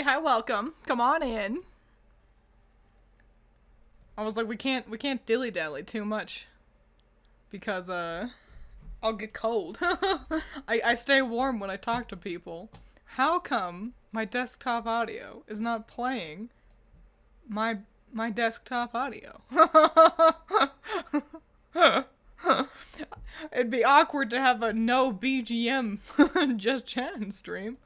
howdy, hi, welcome. Come on in. I was like, we can't dilly-dally too much. Because, I'll get cold. I stay warm when I talk to people. How come my desktop audio is not playing my desktop audio? It'd be awkward to have a no BGM just chatting stream.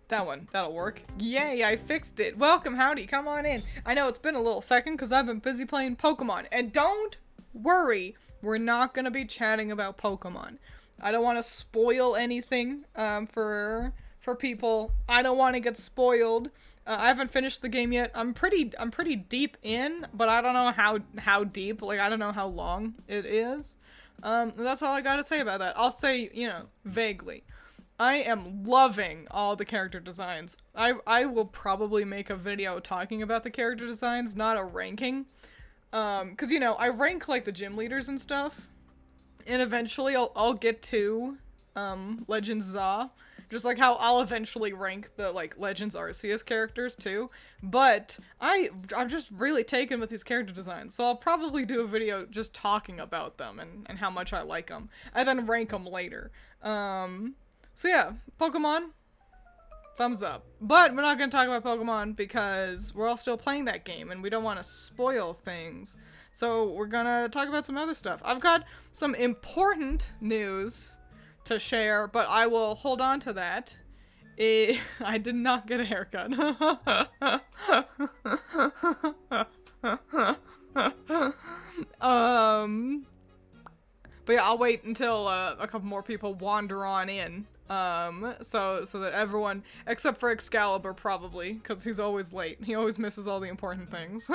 That one, that'll work. Yay, I fixed it. Welcome, howdy, come on in. I know it's been a little second because I've been busy playing Pokemon. And don't worry, we're not gonna be chatting about Pokemon. I don't want to spoil anything for people. I don't want to get spoiled. I haven't finished the game yet. I'm pretty deep in, but I don't know how deep. Like, I don't know how long it is. That's all I gotta say about that. I'll say, you know, vaguely. I am loving all the character designs. I will probably make a video talking about the character designs, not a ranking. Cause you know, I rank like the gym leaders and stuff. And eventually I'll get to, Legends Za. Just like how I'll eventually rank the, like, Legends Arceus characters, too. But I'm just really taken with these character designs, so I'll probably do a video just talking about them and how much I like them. And then rank them later. So yeah, Pokemon, thumbs up. But we're not going to talk about Pokemon because we're all still playing that game, and we don't want to spoil things. So we're going to talk about some other stuff. I've got some important news to share, but I will hold on to that. I did not get a haircut. But yeah, I'll wait until a couple more people wander on in. So that everyone, except for Excalibur probably, because he's always late. He always misses all the important things.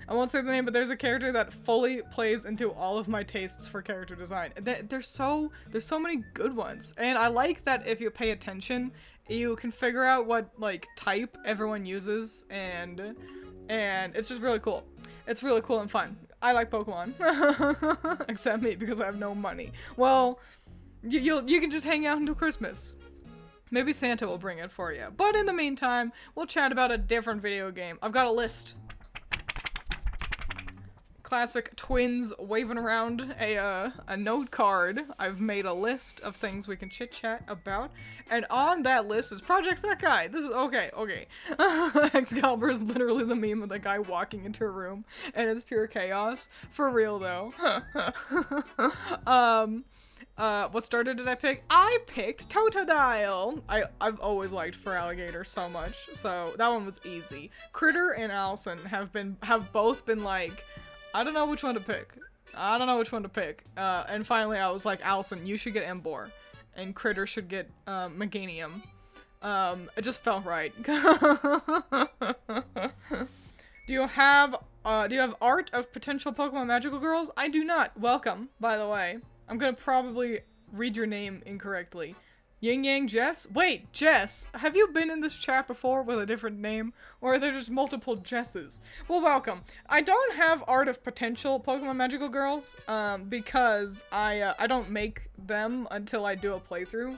I won't say the name, but there's a character that fully plays into all of my tastes for character design. There's so many good ones, and I like that if you pay attention, you can figure out what, like, type everyone uses, and it's just really cool. It's really cool and fun. I like Pokemon. Except me, because I have no money. Well, you can just hang out until Christmas. Maybe Santa will bring it for you. But in the meantime, we'll chat about a different video game. I've got a list. Classic Twiins waving around a note card. I've made a list of things we can chit-chat about. And on that list is Project Sekai. This is okay. Excalibur is literally the meme of the guy walking into a room, and it's pure chaos. For real, though. What starter did I pick? I picked Totodile. I've always liked Feraligatr so much, so that one was easy. Critter and Allison have both been like, I don't know which one to pick. And finally I was like, Allison, you should get Embor, and Critter should get Meganium. It just felt right. Do you have art of potential Pokemon Magical Girls? I do not. Welcome, by the way. I'm gonna probably read your name incorrectly. Yin Yang Jess? Wait, Jess, have you been in this chat before with a different name? Or are there just multiple Jesses? Well, welcome. I don't have art of potential Pokemon Magical Girls, because I don't make them until I do a playthrough.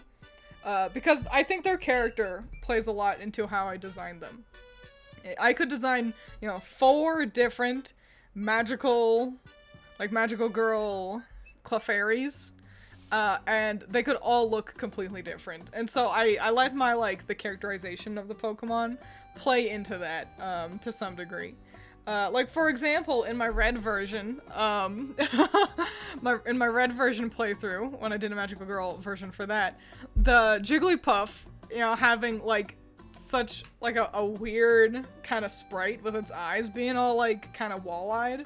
Because I think their character plays a lot into how I design them. I could design, you know, 4 different magical girl Clefairies, and they could all look completely different. And so I let my, like, the characterization of the Pokemon play into that, to some degree. Like, for example, in my red version, in my red version playthrough, when I did a Magical Girl version for that, the Jigglypuff, you know, having, like, such, like, a weird kind of sprite with its eyes being all, like, kind of wall-eyed,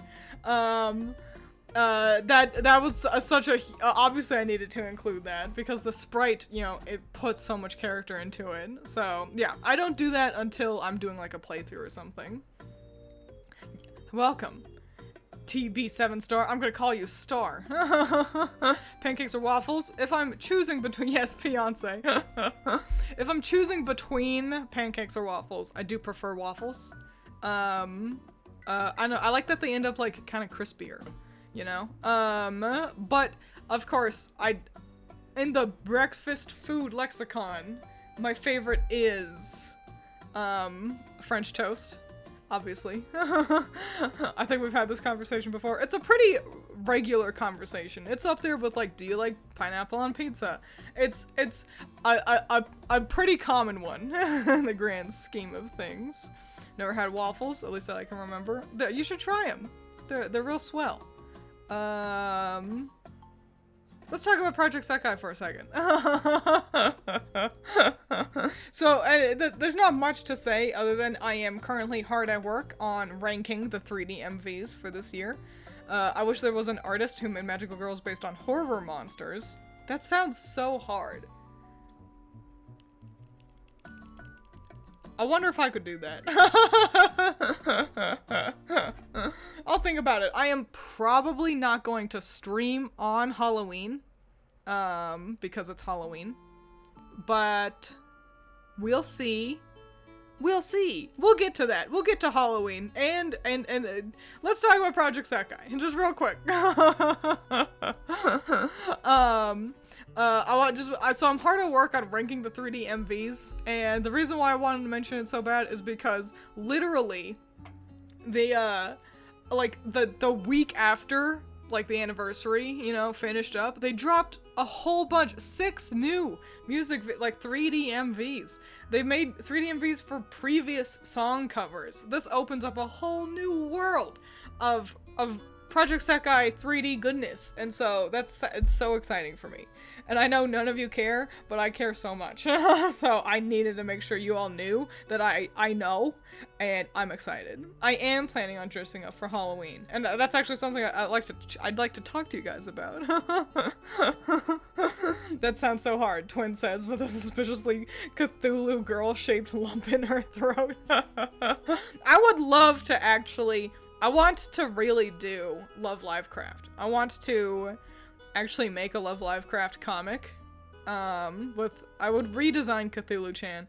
that was such a, obviously I needed to include that, because the sprite, you know, it puts so much character into it. So, yeah, I don't do that until I'm doing, like, a playthrough or something. Welcome, TB7 Star. I'm gonna call you Star. Pancakes or waffles? If I'm choosing between, yes, Beyonce. If I'm choosing between pancakes or waffles, I do prefer waffles. I know, I like that they end up, like, kind of crispier. You know? But, of course, in the breakfast food lexicon, my favorite is French toast, obviously. I think we've had this conversation before. It's a pretty regular conversation. It's up there with like, do you like pineapple on pizza? It's a pretty common one in the grand scheme of things. Never had waffles, at least that I can remember. You should try them. They're real swell. Let's talk about Project Sekai for a second. So, there's not much to say other than I am currently hard at work on ranking the 3D MVs for this year. I wish there was an artist who made magical girls based on horror monsters. That sounds so hard. I wonder if I could do that. I'll think about it. I am probably not going to stream on Halloween, because it's Halloween, but we'll see. We'll see. We'll get to that. We'll get to Halloween, and let's talk about Project Sekai, just real quick. So I'm hard at work on ranking the 3D MVs, and the reason why I wanted to mention it so bad is because literally the week after, like, the anniversary, you know, finished up, they dropped a whole bunch, 6 new music, 3D MVs. They made 3D MVs for previous song covers. This opens up a whole new world of Project Sekai 3D goodness, and so it's so exciting for me. And I know none of you care, but I care so much. So I needed to make sure you all knew that I know, and I'm excited. I am planning on dressing up for Halloween, and that's actually something I'd like to talk to you guys about. That sounds so hard, Twiins says, with a suspiciously Cthulhu girl-shaped lump in her throat. I would love to actually... I want to really do Love Livecraft. I want to actually make a Love Livecraft comic. I would redesign Cthulhu-chan.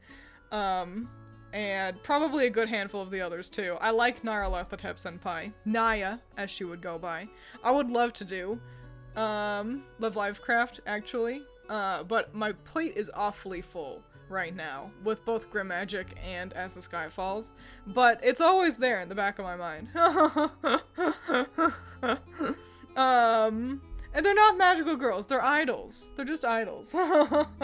And probably a good handful of the others too. I like Nyarlathotep Senpai. Naya, as she would go by. I would love to do Love Livecraft, actually. But my plate is awfully full right now, with both Grim Magic and As the Sky Falls, but it's always there in the back of my mind. And they're not magical girls, they're idols. They're just idols. I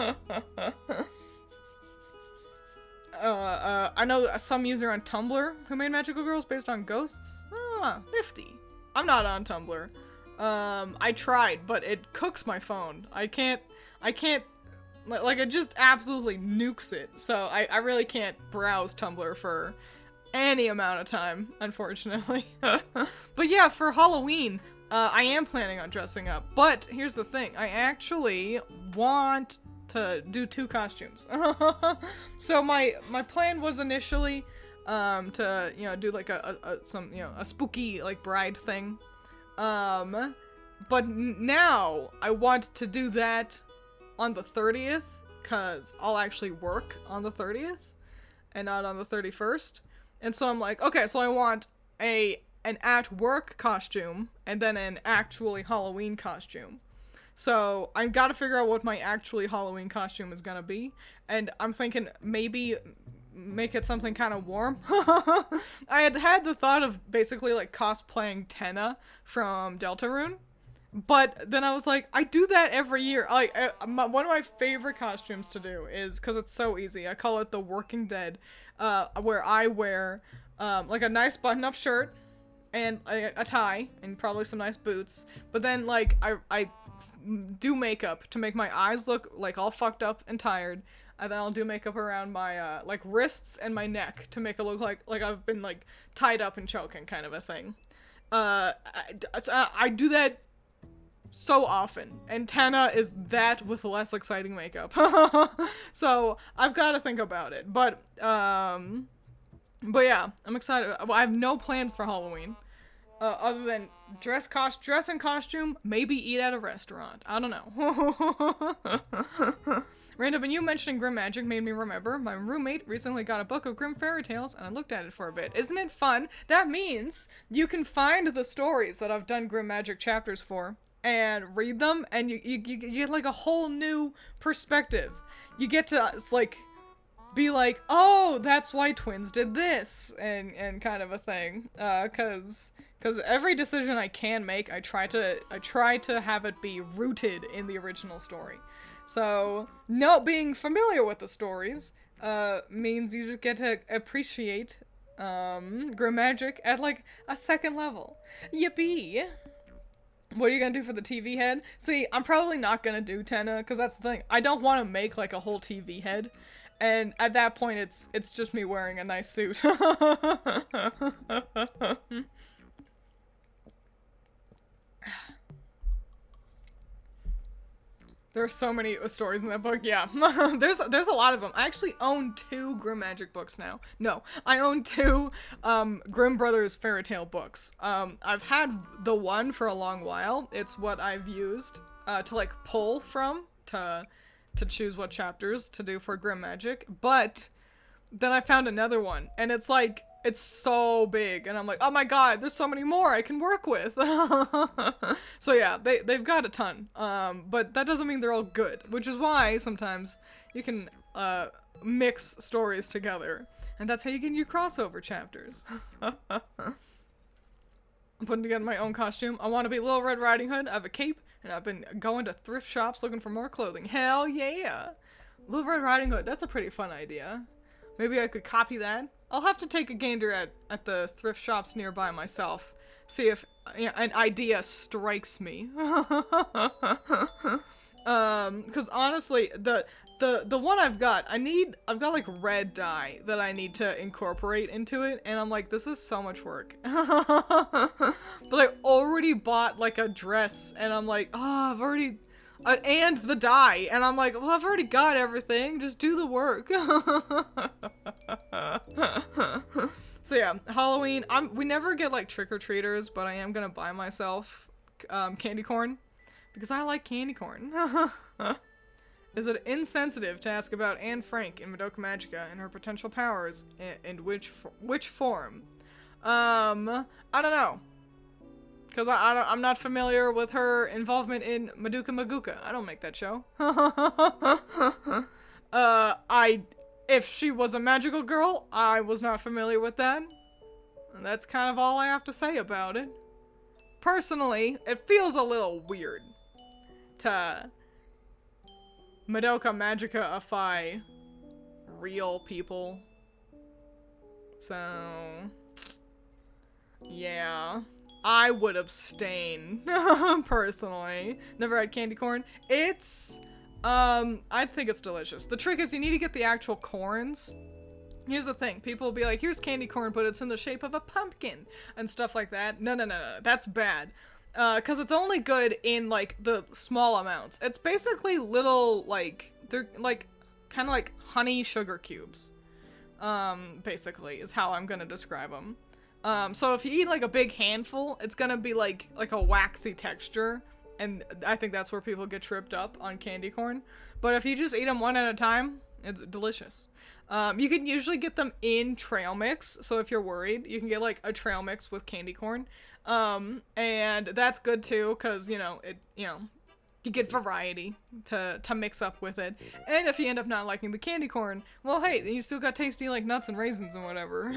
know some user on Tumblr who made magical girls based on ghosts. Nifty. I'm not on Tumblr. I tried, but it cooks my phone. I can't, like, it just absolutely nukes it, so I really can't browse Tumblr for any amount of time, unfortunately. But yeah, for Halloween, I am planning on dressing up, but here's the thing, I actually want to do 2 costumes. So my plan was initially, to, you know, do like a spooky, like, bride thing, but now I want to do that on the 30th, because I'll actually work on the 30th, and not on the 31st. And so I'm like, okay, so I want an at-work costume, and then an actually Halloween costume. So I've got to figure out what my actually Halloween costume is gonna be, and I'm thinking maybe make it something kind of warm. I had the thought of basically, like, cosplaying Tenna from Deltarune. But then I was like, I do that every year. Like, one of my favorite costumes to do is, because it's so easy, I call it the Working Dead, where I wear, like, a nice button-up shirt, and a tie, and probably some nice boots, but then, like, I do makeup to make my eyes look, like, all fucked up and tired, and then I'll do makeup around my, like, wrists and my neck to make it look like I've been, like, tied up and choking, kind of a thing. I do that so often, and Tenna is that with less exciting makeup. So I've got to think about it, but yeah, I'm excited. I have no plans for Halloween, other than dress in costume, maybe eat at a restaurant. I don't know. Random, and you mentioning Grim Magic made me remember my roommate recently got a book of Grim Fairy Tales, and I looked at it for a bit. Isn't it fun? That means you can find the stories that I've done Grim Magic chapters for, and read them, and you get like a whole new perspective. You get to like be like, oh, that's why Twiins did this, and kind of a thing. Cause every decision I can make, I try to have it be rooted in the original story. So not being familiar with the stories means you just get to appreciate Grim Magic at like a second level. Yippee! What are you gonna do for the TV head? See, I'm probably not gonna do Tenna, because that's the thing. I don't want to make like a whole TV head. And at that point, it's just me wearing a nice suit. There's so many stories in that book. Yeah, there's a lot of them. I actually own 2 Grim Magic books now. No, I own 2 Grimm Brothers fairy tale books. I've had the one for a long while. It's what I've used to like pull from to choose what chapters to do for Grim Magic. But then I found another one, and it's like, it's so big, and I'm like, oh my god, there's so many more I can work with. So yeah, they've got a ton, but that doesn't mean they're all good, which is why sometimes you can mix stories together, and that's how you get your crossover chapters. I'm putting together my own costume. I want to be Little Red Riding Hood. I have a cape, and I've been going to thrift shops looking for more clothing. Hell yeah! Little Red Riding Hood, that's a pretty fun idea. Maybe I could copy that. I'll have to take a gander at the thrift shops nearby myself. See if an idea strikes me. Cause honestly, the one I've got like red dye that I need to incorporate into it, and I'm like, this is so much work. But I already bought like a dress, and I'm like, oh, I've already, and the dye, and I'm like, well, I've already got everything, just do the work. So yeah, Halloween, we never get like trick-or-treaters, but I am gonna buy myself candy corn, because I like candy corn. Is it insensitive to ask about Anne Frank in Madoka Magica and her potential powers, and which form? I don't know. Because I'm not familiar with her involvement in Madoka Magica. I don't make that show. If she was a magical girl, I was not familiar with that. And that's kind of all I have to say about it. Personally, it feels a little weird to Madoka Magica-ify real people. So, yeah. I would abstain, personally. Never had candy corn. It's, I think it's delicious. The trick is you need to get the actual corns. Here's the thing. People will be like, here's candy corn, but it's in the shape of a pumpkin and stuff like that. No. That's bad. Because it's only good in, like, the small amounts. It's basically little, like, they're, like, kind of like honey sugar cubes. Basically, is how I'm gonna describe them. So if you eat like a big handful, it's gonna be like a waxy texture, and I think that's where people get tripped up on candy corn. But if you just eat them one at a time, it's delicious. You can usually get them in trail mix, so if you're worried, you can get like a trail mix with candy corn. And that's good too, cause you get variety to mix up with it. And if you end up not liking the candy corn, well, hey, you still got tasty like nuts and raisins and whatever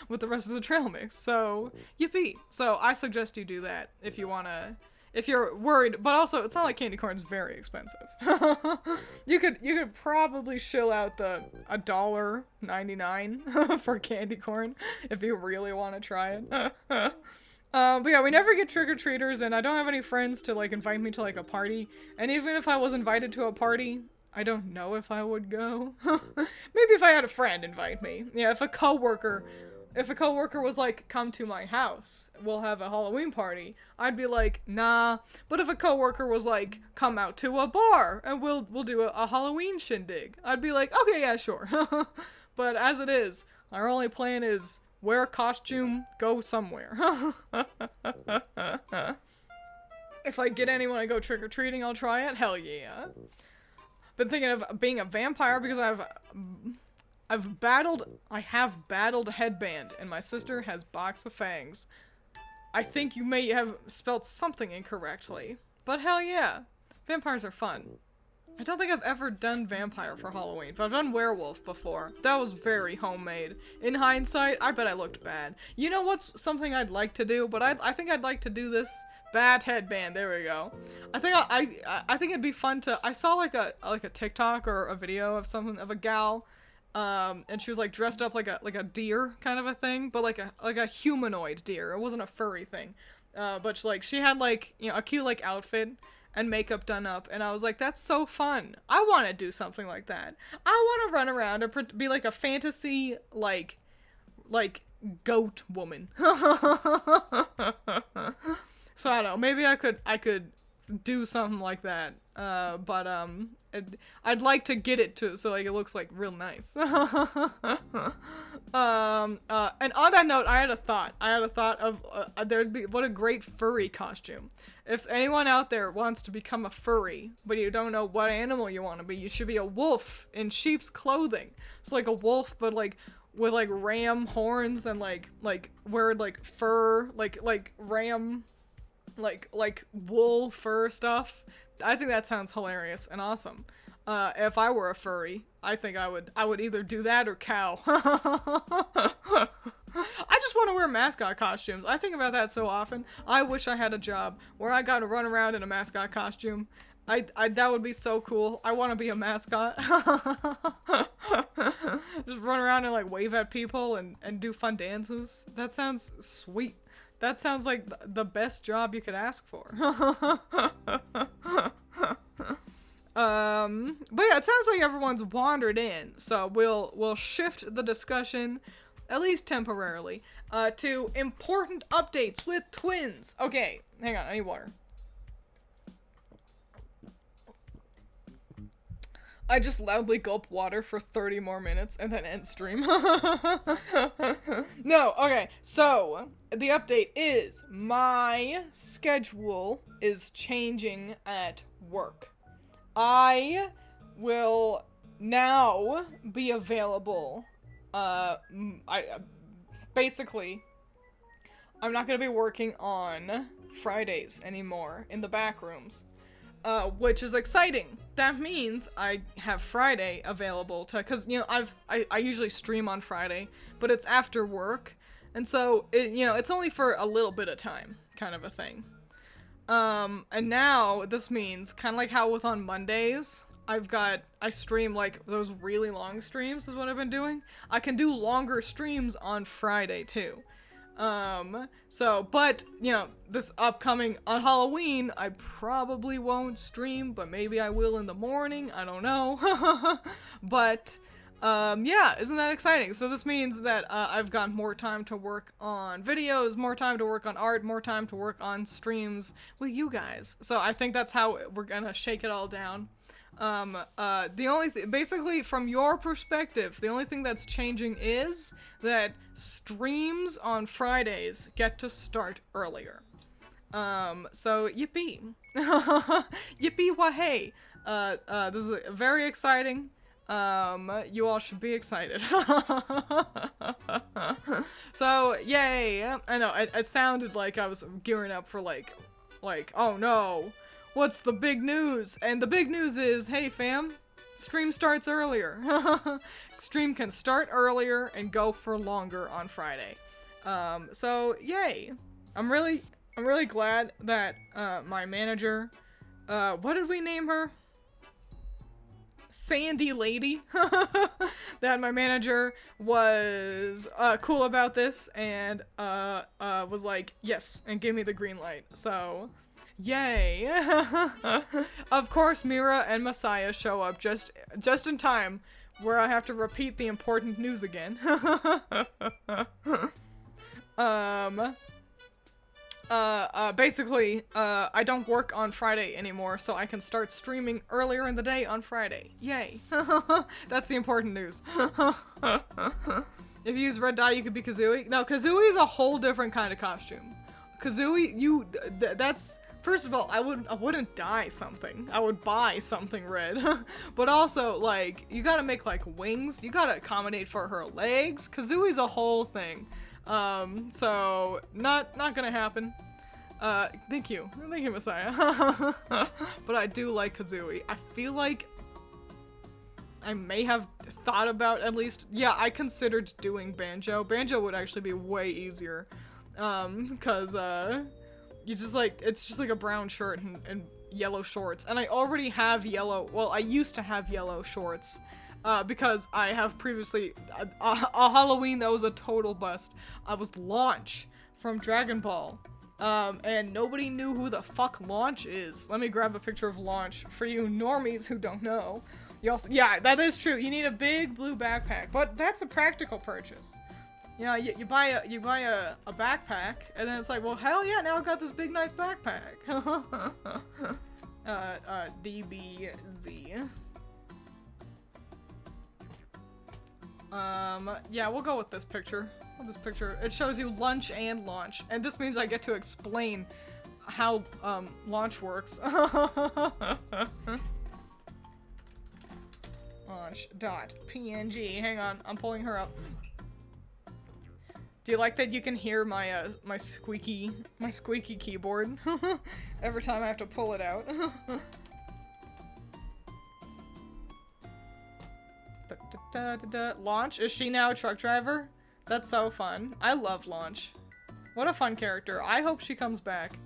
with the rest of the trail mix. So, yippee. So I suggest you do that if you're worried, but also it's not like candy corn's very expensive. You could probably shill out the $1.99 for candy corn if you really want to try it. But yeah, we never get trick-or-treaters, and I don't have any friends to, like, invite me to, like, a party. And even if I was invited to a party, I don't know if I would go. Maybe if I had a friend invite me. Yeah, if a coworker was like, come to my house, we'll have a Halloween party, I'd be like, nah. But if a coworker was like, come out to a bar, and we'll do a Halloween shindig, I'd be like, okay, yeah, sure. But as it is, our only plan is wear a costume, go somewhere. If I get anyone to go trick-or-treating, I'll try it. Hell yeah. Been thinking of being a vampire because I have battled Headband, and my sister has Box of Fangs. I think you may have spelled something incorrectly. But hell yeah. Vampires are fun. I don't think I've ever done vampire for Halloween, but I've done werewolf before. That was very homemade. In hindsight, I bet I looked bad. You know what's something I'd like to do? But I think I'd like to do this. Bat headband, there we go. I think it'd be fun to, I saw like a TikTok or a video of something, of a gal, and she was like dressed up like a deer kind of a thing, but like a humanoid deer. It wasn't a furry thing. But she had like, you know, a cute like outfit and makeup done up, and I was like, that's so fun. I want to do something like that. I want to run around and be like a fantasy, like goat woman. So I don't know, maybe I could do something like that. But I'd like to get it to, so like it looks like real nice. And on that note, I had a thought of, there'd be, what a great furry costume. If anyone out there wants to become a furry, but you don't know what animal you want to be, you should be a wolf in sheep's clothing. So like a wolf, but like with like ram horns and like wear like fur, like ram, like wool fur stuff. I think that sounds hilarious and awesome. If I were a furry, I think I would either do that or cow. I just want to wear mascot costumes. I think about that so often. I wish I had a job where I got to run around in a mascot costume. That would be so cool. I want to be a mascot. Just run around and like wave at people and do fun dances. That sounds sweet. That sounds like the best job you could ask for. But yeah, it sounds like everyone's wandered in, so we'll shift the discussion, at least temporarily, to important updates with Twiins. Okay, hang on, I need water. I just loudly gulp water for 30 more minutes and then end stream. No, okay, so the update is my schedule is changing at work. I will now be available, basically, I'm not gonna be working on Fridays anymore in the back rooms, which is exciting. That means I have Friday available to, cause, you know, I usually stream on Friday, but it's after work, and so, it's only for a little bit of time, kind of a thing. And now this means, kind of like how with on Mondays, I stream like those really long streams is what I've been doing. I can do longer streams on Friday too. But, this upcoming, on Halloween, I probably won't stream, but maybe I will in the morning, I don't know. But, yeah, isn't that exciting? So this means that, I've got more time to work on videos, more time to work on art, more time to work on streams with you guys. So I think that's how we're gonna shake it all down. The only basically from your perspective, the only thing that's changing is that streams on Fridays get to start earlier. So yippee. Yippee wah-hey. This is very exciting. You all should be excited. So, yay! I know, it sounded like I was gearing up for like, oh no, what's the big news? And the big news is, hey fam, stream starts earlier. Stream can start earlier and go for longer on Friday. So, yay! I'm really glad that, my manager, what did we name her? Sandy Lady, that my manager was cool about this and was like, yes, and gave me the green light. So, yay. Of course, Mira and Messiah show up just in time where I have to repeat the important news again. Basically, I don't work on Friday anymore, so I can start streaming earlier in the day on Friday. Yay. That's the important news. If you use red dye, you could be Kazooie. No, Kazooie is a whole different kind of costume. Kazooie, that's... First of all, I wouldn't dye something. I would buy something red. But also, like, you gotta make, like, wings. You gotta accommodate for her legs. Kazooie's a whole thing. So not gonna happen. Thank you, Messiah. But I do like Kazooie. I feel like I may have thought about at least, yeah, I considered doing Banjo. Banjo would actually be way easier, cause you just like, it's just like a brown shirt and yellow shorts, and I already have yellow, well, I used to have yellow shorts, because I have previously, a Halloween that was a total bust, I was Launch from Dragon Ball. And nobody knew who the fuck Launch is. Let me grab a picture of Launch for you normies who don't know. You also, yeah, that is true. You need a big blue backpack, but that's a practical purchase. You know, you buy a backpack, and then it's like, well, hell yeah, now I've got this big nice backpack. DBZ. Yeah, we'll go with this picture. This picture, it shows you lunch and launch, and this means I get to explain how launch works. Launch.png. Hang on, I'm pulling her up. Do you like that you can hear my my squeaky keyboard every time I have to pull it out? Launch, is she now a truck driver? That's so fun. I love Launch. What a fun character. I hope she comes back.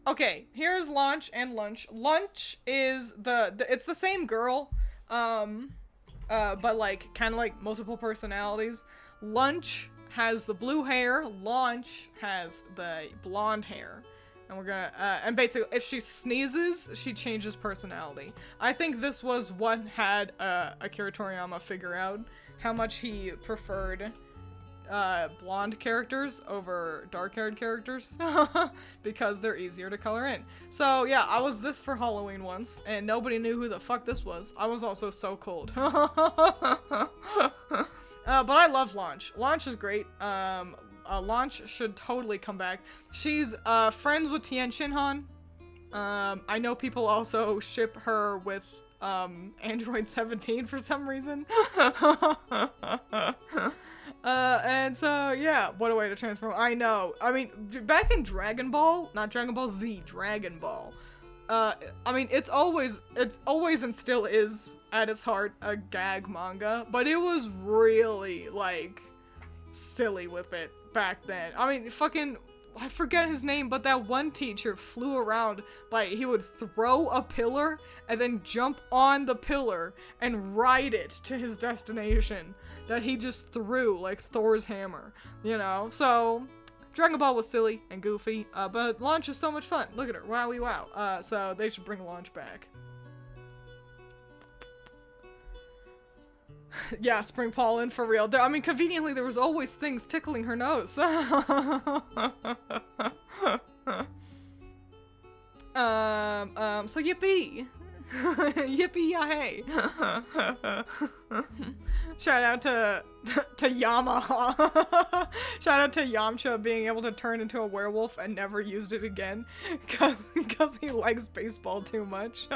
Okay, here's Launch and Lunch. Lunch is it's the same girl, but like kind of like multiple personalities. Lunch has the blue hair. Launch has the blonde hair. And we're gonna, and basically, if she sneezes, she changes personality. I think this was what had Akira Toriyama figure out how much he preferred blonde characters over dark-haired characters because they're easier to color in. So yeah, I was this for Halloween once, and nobody knew who the fuck this was. I was also so cold. But I love Launch. Launch is great. Launch should totally come back. She's friends with Tien Shinhan. I know people also ship her with Android 17 for some reason. And so, yeah, what a way to transform. I know. I mean, back in Dragon Ball, not Dragon Ball Z, Dragon Ball. I mean, it's always and still is, at its heart, a gag manga, but it was really, like, silly with it back then. I mean, fucking, I forget his name, but that one teacher flew around he would throw a pillar and then jump on the pillar and ride it to his destination that he just threw like Thor's hammer, you know? So, Dragon Ball was silly and goofy, but Launch is so much fun. Look at her, wowie wow. So they should bring Launch back. Yeah, spring pollen for real. I mean, conveniently, there was always things tickling her nose. So yippee. Yippee-yay. Shout out to Yamaha. Shout out to Yamcha being able to turn into a werewolf and never used it again because he likes baseball too much.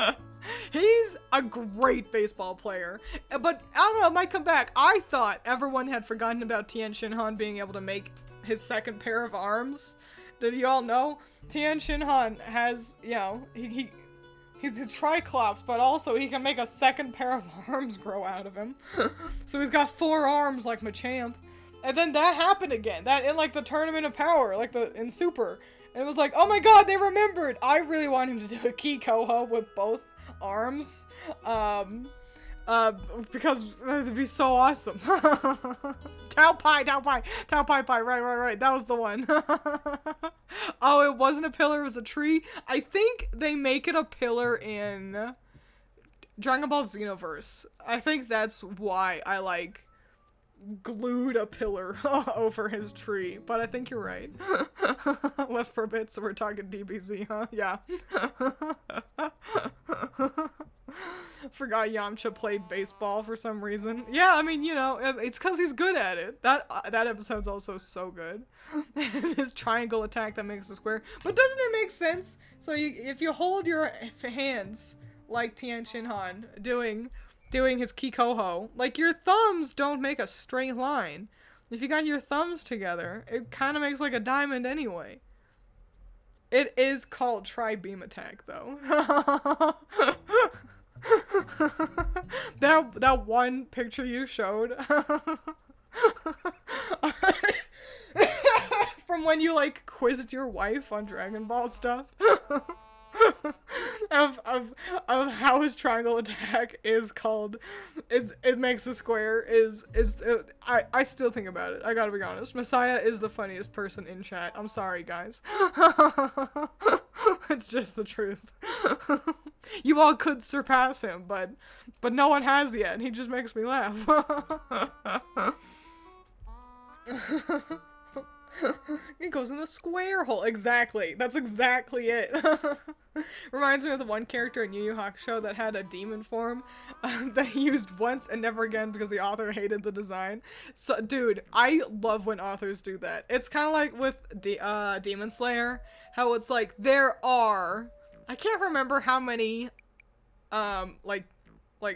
He's a great baseball player, but I don't know, it might come back. I thought everyone had forgotten about Tien Shinhan being able to make his second pair of arms. Did you all know? Tien Shinhan has, you know, he's a Triclops, but also he can make a second pair of arms grow out of him. So he's got 4 arms like Machamp. And then that happened again. That in like the Tournament of Power, like in Super. And it was like, oh my god, they remembered! I really want him to do a Ki Koho with both arms. Because that'd be so awesome. Tao Pai, right, that was the one. Oh, it wasn't a pillar, it was a tree. I think they make it a pillar in Dragon Ball Xenoverse. I think that's why I, like, glued a pillar over his tree, but I think you're right. Left for a bit, so we're talking DBZ, huh? Yeah. Forgot Yamcha played baseball for some reason. Yeah, I mean, you know, it's because he's good at it. That episode's also so good. His triangle attack that makes a square. But doesn't it make sense? So if you hold your hands like Tien Shinhan doing his Ki Koho, like your thumbs don't make a straight line. If you got your thumbs together, it kind of makes like a diamond anyway. It is called Tri-Beam Attack, though. that one picture you showed from when you like quizzed your wife on Dragon Ball stuff. of how his triangle attack is called, it makes a square I still think about it. I gotta be honest. Messiah is the funniest person in chat. I'm sorry, guys. It's just the truth. You all could surpass him, but no one has yet, and he just makes me laugh. It goes in the square hole. Exactly. That's exactly it. Reminds me of the one character in Yu Yu Hakusho that had a demon form that he used once and never again because the author hated the design. So, dude, I love when authors do that. It's kind of like with Demon Slayer, how it's like there are, I can't remember how many, like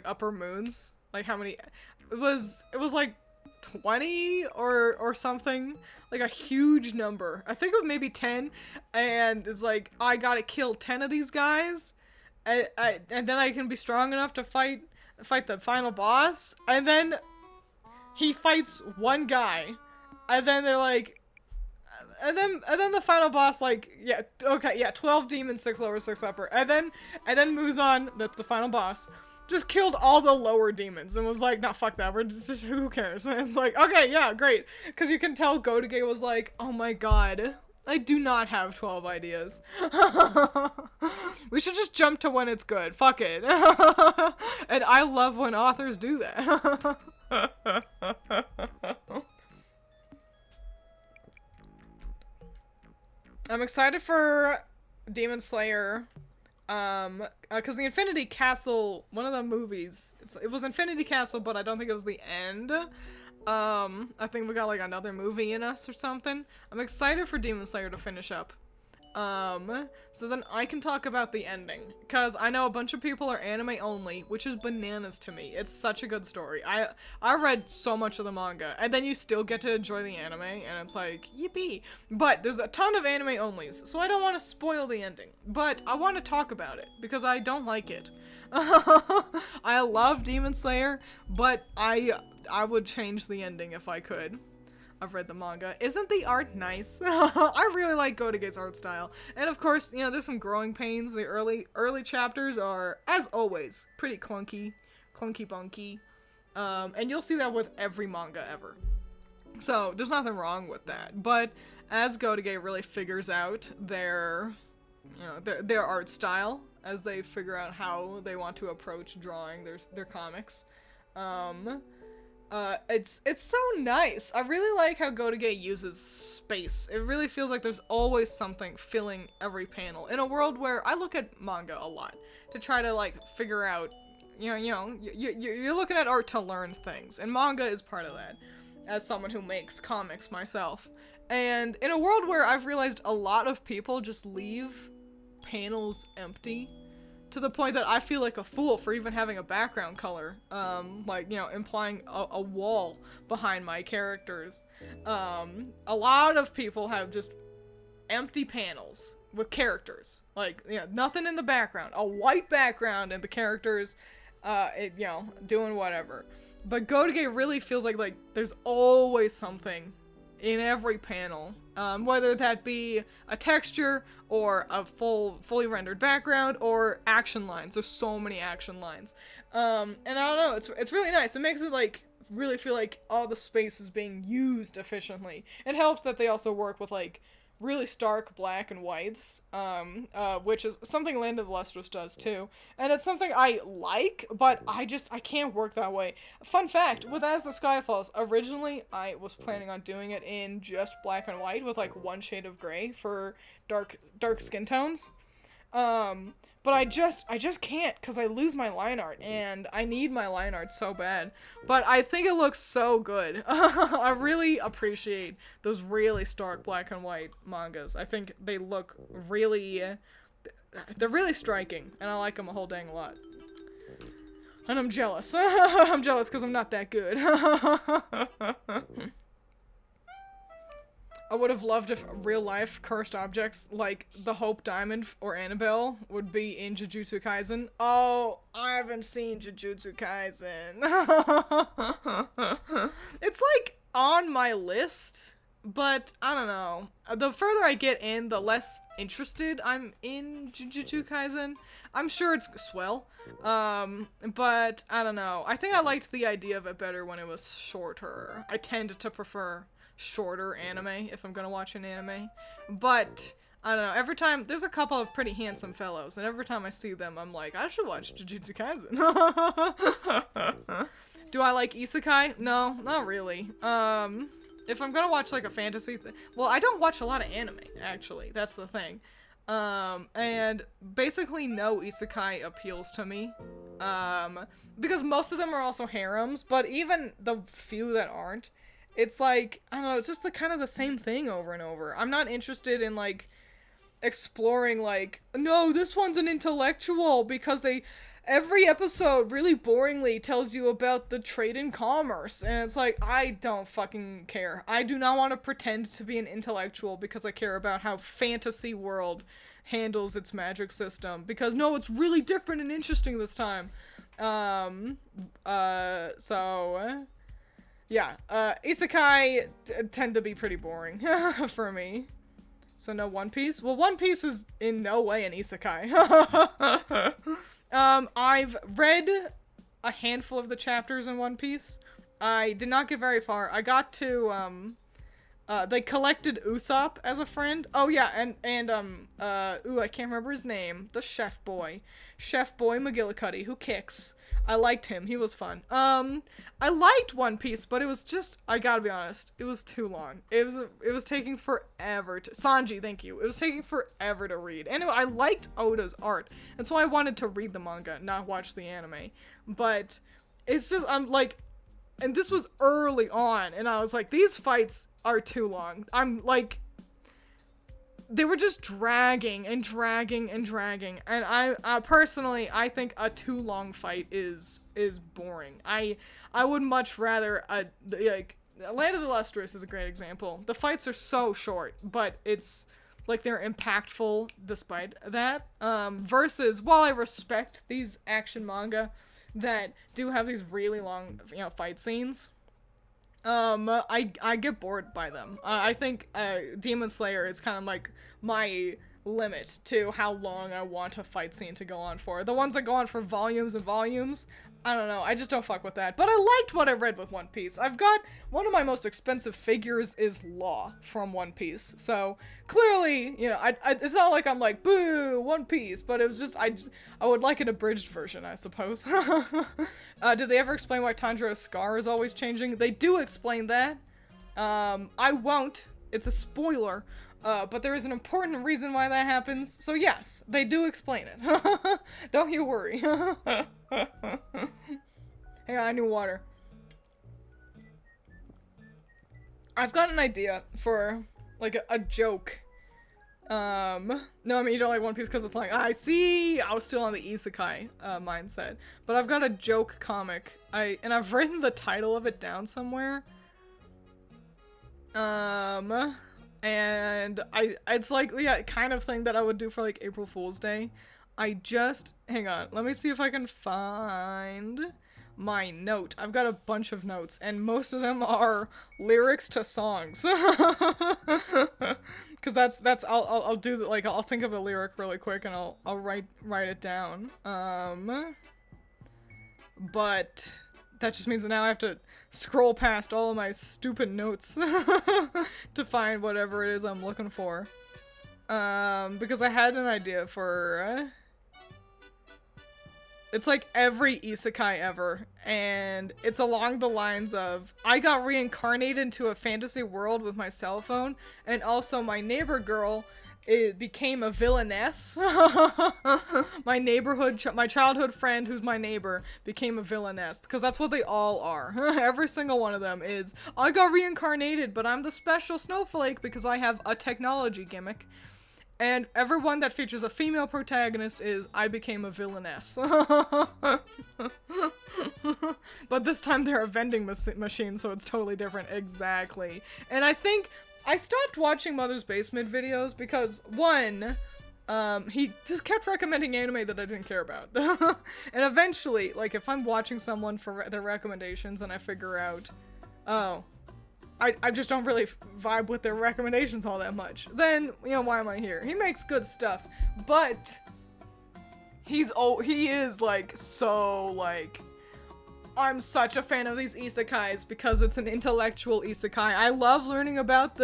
upper moons, like how many. It was like 20 or something, like a huge number. I think it was maybe 10, and it's like I gotta kill 10 of these guys, and then I can be strong enough to fight the final boss. And then he fights one guy, and then they're like, and then the final boss, like, yeah, okay, yeah, 12 demons, 6 lower, 6 upper, and then Muzan, that's the final boss, just killed all the lower demons and was like, nah, fuck that, we're just, who cares? And it's like, okay, yeah, great. Because you can tell Gotoge was like, oh my god, I do not have 12 ideas. We should just jump to when it's good. Fuck it. And I love when authors do that. I'm excited for Demon Slayer. Because the Infinity Castle, one of the movies, it was Infinity Castle, but I don't think it was the end. I think we got like another movie in us or something. I'm excited for Demon Slayer to finish up. So then I can talk about the ending, because I know a bunch of people are anime only, which is bananas to me. It's such a good story. I read so much of the manga, and then you still get to enjoy the anime, and it's like, yippee. But there's a ton of anime onlys, so I don't want to spoil the ending, but I want to talk about it, because I don't like it. I love Demon Slayer, but I would change the ending if I could. I've read the manga. Isn't the art nice? I really like Gotoge's art style. And of course, you know, there's some growing pains. The early chapters are, as always, pretty clunky bunky. And you'll see that with every manga ever. So, there's nothing wrong with that. But as Gotoge really figures out their art style, as they figure out how they want to approach drawing their comics, it's so nice. I really like how Gotoge uses space. It really feels like there's always something filling every panel. In a world where I look at manga a lot to try to like figure out, you're looking at art to learn things, and manga is part of that. As someone who makes comics myself, and in a world where I've realized a lot of people just leave panels empty, to the point that I feel like a fool for even having a background color, implying a wall behind my characters. A lot of people have just empty panels with characters. Like, nothing in the background. A white background and the characters, doing whatever. But Gotoge really feels like there's always something in every panel, whether that be a texture or a fully rendered background or action lines. There's so many action lines, and I don't know, it's really nice. It makes it like really feel like all the space is being used efficiently. It helps that they also work with like really stark black and whites, which is something Land of the Lustrous does too, and it's something I like, but I can't work that way. Fun fact, with As the Sky Falls, originally I was planning on doing it in just black and white with like one shade of gray for dark skin tones, but I just can't, because I lose my line art, and I need my line art so bad. But I think it looks so good. I really appreciate those really stark black and white mangas. I think they look really, they're really striking, and I like them a whole dang lot. And I'm jealous. I'm jealous because I'm not that good. I would have loved if real life cursed objects like the Hope Diamond or Annabelle would be in Jujutsu Kaisen. Oh, I haven't seen Jujutsu Kaisen. It's like on my list, but I don't know. The further I get in, the less interested I'm in Jujutsu Kaisen. I'm sure it's swell, but I don't know. I think I liked the idea of it better when it was shorter. I tend to prefer shorter anime if I'm gonna watch an anime, but I don't know, every time there's a couple of pretty handsome fellows and every time I see them I'm like, I should watch Jujutsu Kaisen. Do I like isekai? No, not really. If I'm gonna watch like a fantasy well, I don't watch a lot of anime actually, that's the thing. And basically no isekai appeals to me, because most of them are also harems, but even the few that aren't, it's like, I don't know, it's just the kind of the same thing over and over. I'm not interested in, like, exploring, like, no, this one's an intellectual because every episode really boringly tells you about the trade and commerce. And it's like, I don't fucking care. I do not want to pretend to be an intellectual because I care about how fantasy world handles its magic system. Because, no, it's really different and interesting this time. Yeah, isekai tend to be pretty boring for me. So no One Piece? Well, One Piece is in no way an isekai. I've read a handful of the chapters in One Piece. I did not get very far. I got to, they collected Usopp as a friend. Oh yeah, and I can't remember his name. The Chef Boy McGillicuddy, who kicks. I liked him. He was fun. I liked One Piece, but it was just, I gotta be honest, it was too long. It was taking forever to, Sanji, thank you. It was taking forever to read. Anyway, I liked Oda's art, and so I wanted to read the manga, not watch the anime. But it's just, I'm like, and this was early on, and I was like, these fights are too long. I'm like, they were just dragging and dragging and dragging, and I personally, I think a too long fight is boring. I would much rather, like, Land of the Lustrous is a great example. The fights are so short, but it's, like, they're impactful despite that, versus, while I respect these action manga that do have these really long, fight scenes, I get bored by them. I think, Demon Slayer is kind of like my limit to how long I want a fight scene to go on for. The ones that go on for volumes and volumes, I don't know, I just don't fuck with that. But I liked what I read with One Piece. I've got, one of my most expensive figures is Law from One Piece. So, clearly, it's not like I'm like, boo, One Piece, but it was just, I would like an abridged version, I suppose. Did they ever explain why Tanjiro's scar is always changing? They do explain that. I won't. It's a spoiler. But there is an important reason why that happens, so yes, they do explain it. Don't you worry. Hey, I need water. I've got an idea for, like, a joke. No, I mean, you don't like One Piece because it's like, I see, I was still on the isekai, mindset. But I've got a joke comic, and I've written the title of it down somewhere. And it's like, yeah, kind of thing that I would do for, like, April Fool's Day. Hang on, let me see if I can find my note. I've got a bunch of notes, and most of them are lyrics to songs. Cause that's, I'll do, like, I'll think of a lyric really quick, and I'll write it down. But that just means that now I have to scroll past all of my stupid notes to find whatever it is I'm looking for. Because I had an idea for, it's like every isekai ever, and it's along the lines of, I got reincarnated into a fantasy world with my cell phone, and also my neighbor girl, it became a villainess. My childhood friend who's my neighbor became a villainess, because that's what they all are. Every single one of them is, I got reincarnated, but I'm the special snowflake because I have a technology gimmick. And everyone that features a female protagonist is, I became a villainess. But this time they're a vending machine, so it's totally different. Exactly. And I think I stopped watching Mother's Basement videos because, one, he just kept recommending anime that I didn't care about. And eventually, like, if I'm watching someone for their recommendations and I figure out, oh, I just don't really vibe with their recommendations all that much, then, you know, why am I here? He makes good stuff, but he is, like, so, like, I'm such a fan of these isekais because it's an intellectual isekai. I love learning about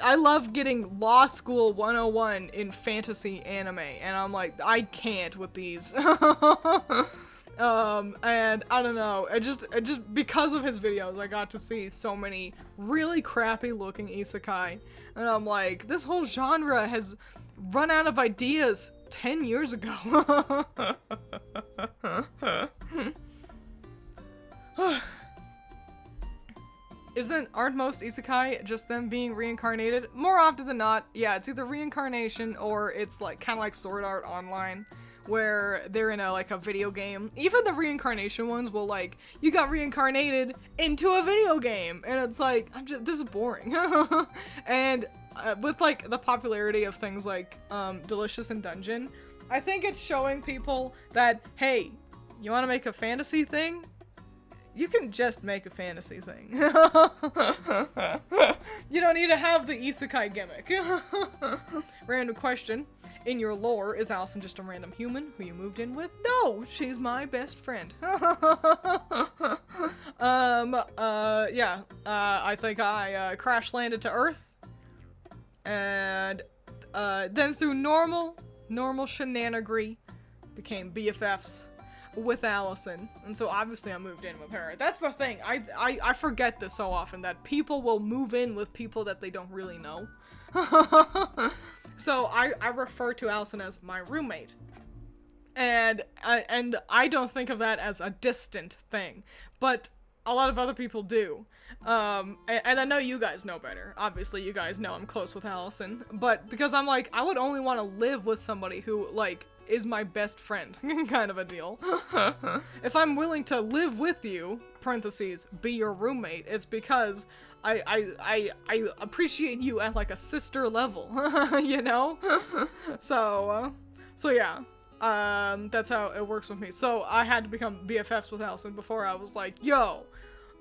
I love getting law school 101 in fantasy anime, and I'm like, I can't with these. And I don't know, I just because of his videos, I got to see so many really crappy looking isekai, and I'm like, this whole genre has run out of ideas 10 years ago. Aren't most isekai just them being reincarnated? More often than not, yeah, it's either reincarnation or it's like kind of like Sword Art Online, where they're in a video game. Even the reincarnation ones will, like, you got reincarnated into a video game, and it's like, this is boring. And with like the popularity of things like Delicious in Dungeon, I think it's showing people that, hey, you want to make a fantasy thing? You can just make a fantasy thing. You don't need to have the isekai gimmick. Random question. In your lore, is Allison just a random human who you moved in with? No, she's my best friend. Yeah. I think I crash landed to Earth. And then through normal shenanigans, became BFFs with Allison, and so obviously I moved in with her. That's the thing, I forget this so often, that people will move in with people that they don't really know. So I refer to Allison as my roommate, and I don't think of that as a distant thing, but a lot of other people do. And I know you guys know better. Obviously you guys know I'm close with Allison, but because I'm like, I would only want to live with somebody who, like, is my best friend, kind of a deal. If I'm willing to live with you, parentheses, be your roommate, it's because I appreciate you at like a sister level, you know? So yeah, that's how it works with me. So I had to become BFFs with Allison before I was like, yo,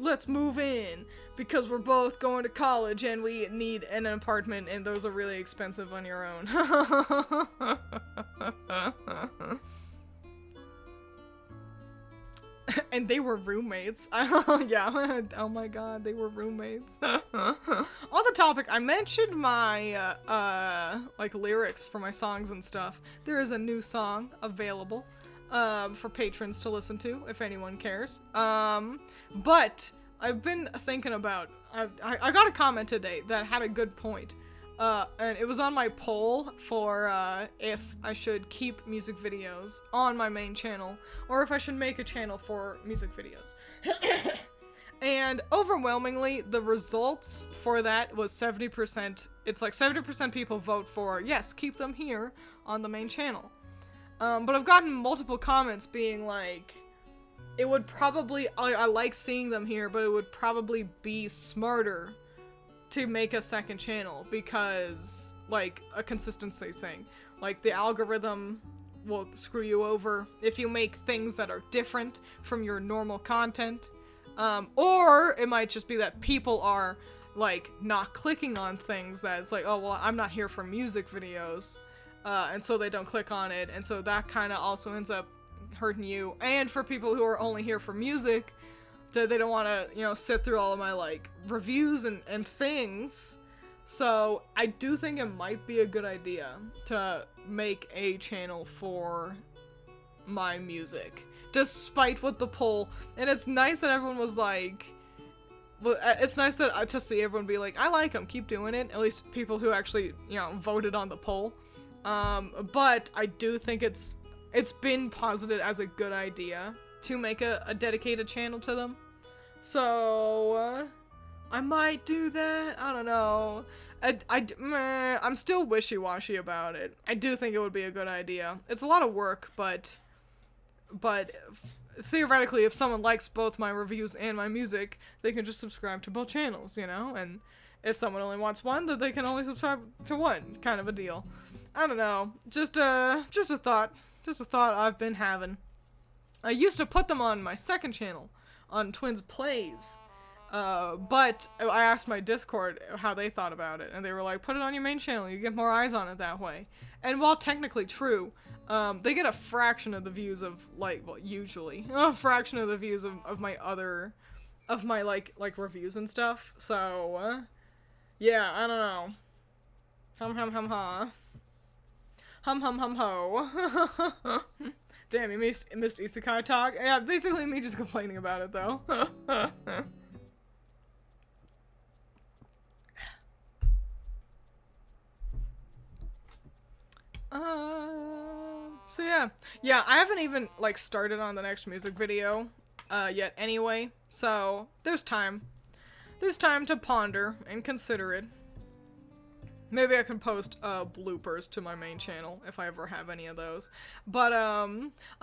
let's move in, because we're both going to college and we need an apartment, and those are really expensive on your own. And they were roommates. Yeah, oh my god, they were roommates. On the topic, I mentioned my, like, lyrics for my songs and stuff. There is a new song available for patrons to listen to, if anyone cares. But I've been thinking about, I got a comment today that had a good point. And it was on my poll for if I should keep music videos on my main channel, or if I should make a channel for music videos. And overwhelmingly, the results for that was 70%. It's like 70% people vote for, yes, keep them here on the main channel. But I've gotten multiple comments being like, it would probably, I like seeing them here, but it would probably be smarter to make a second channel, because, like, a consistency thing. Like, the algorithm will screw you over if you make things that are different from your normal content. Or it might just be that people are, like, not clicking on things that it's like, oh, well, I'm not here for music videos. And so they don't click on it, and so that kind of also ends up hurting you. And for people who are only here for music, they don't want to, you know, sit through all of my, like, reviews and things. So I do think it might be a good idea to make a channel for my music, despite what the poll. And it's nice that everyone was like, well, it's nice that to see everyone be like, I like them, keep doing it. At least people who actually, you know, voted on the poll. But I do think it's been posited as a good idea to make a dedicated channel to them. So, I might do that. I don't know. I'm still wishy-washy about it. I do think it would be a good idea. It's a lot of work, but theoretically, if someone likes both my reviews and my music, they can just subscribe to both channels, you know? And if someone only wants one, then they can only subscribe to one, kind of a deal. I don't know, just a thought I've been having. I used to put them on my second channel, on Twiins Plaays, but I asked my Discord how they thought about it, and they were like, put it on your main channel, you get more eyes on it that way. And while technically true, they get a fraction of the views of, like, well, usually, a fraction of the views of my other, of my, like reviews and stuff, so, yeah, I don't know. Hum-ha. Hum-ho. Damn, you missed Isekai talk? Yeah, basically me just complaining about it, though. So yeah. Yeah, I haven't even, like, started on the next music video, yet anyway, so there's time. There's time to ponder and consider it. Maybe I can post, bloopers to my main channel, if I ever have any of those. But, I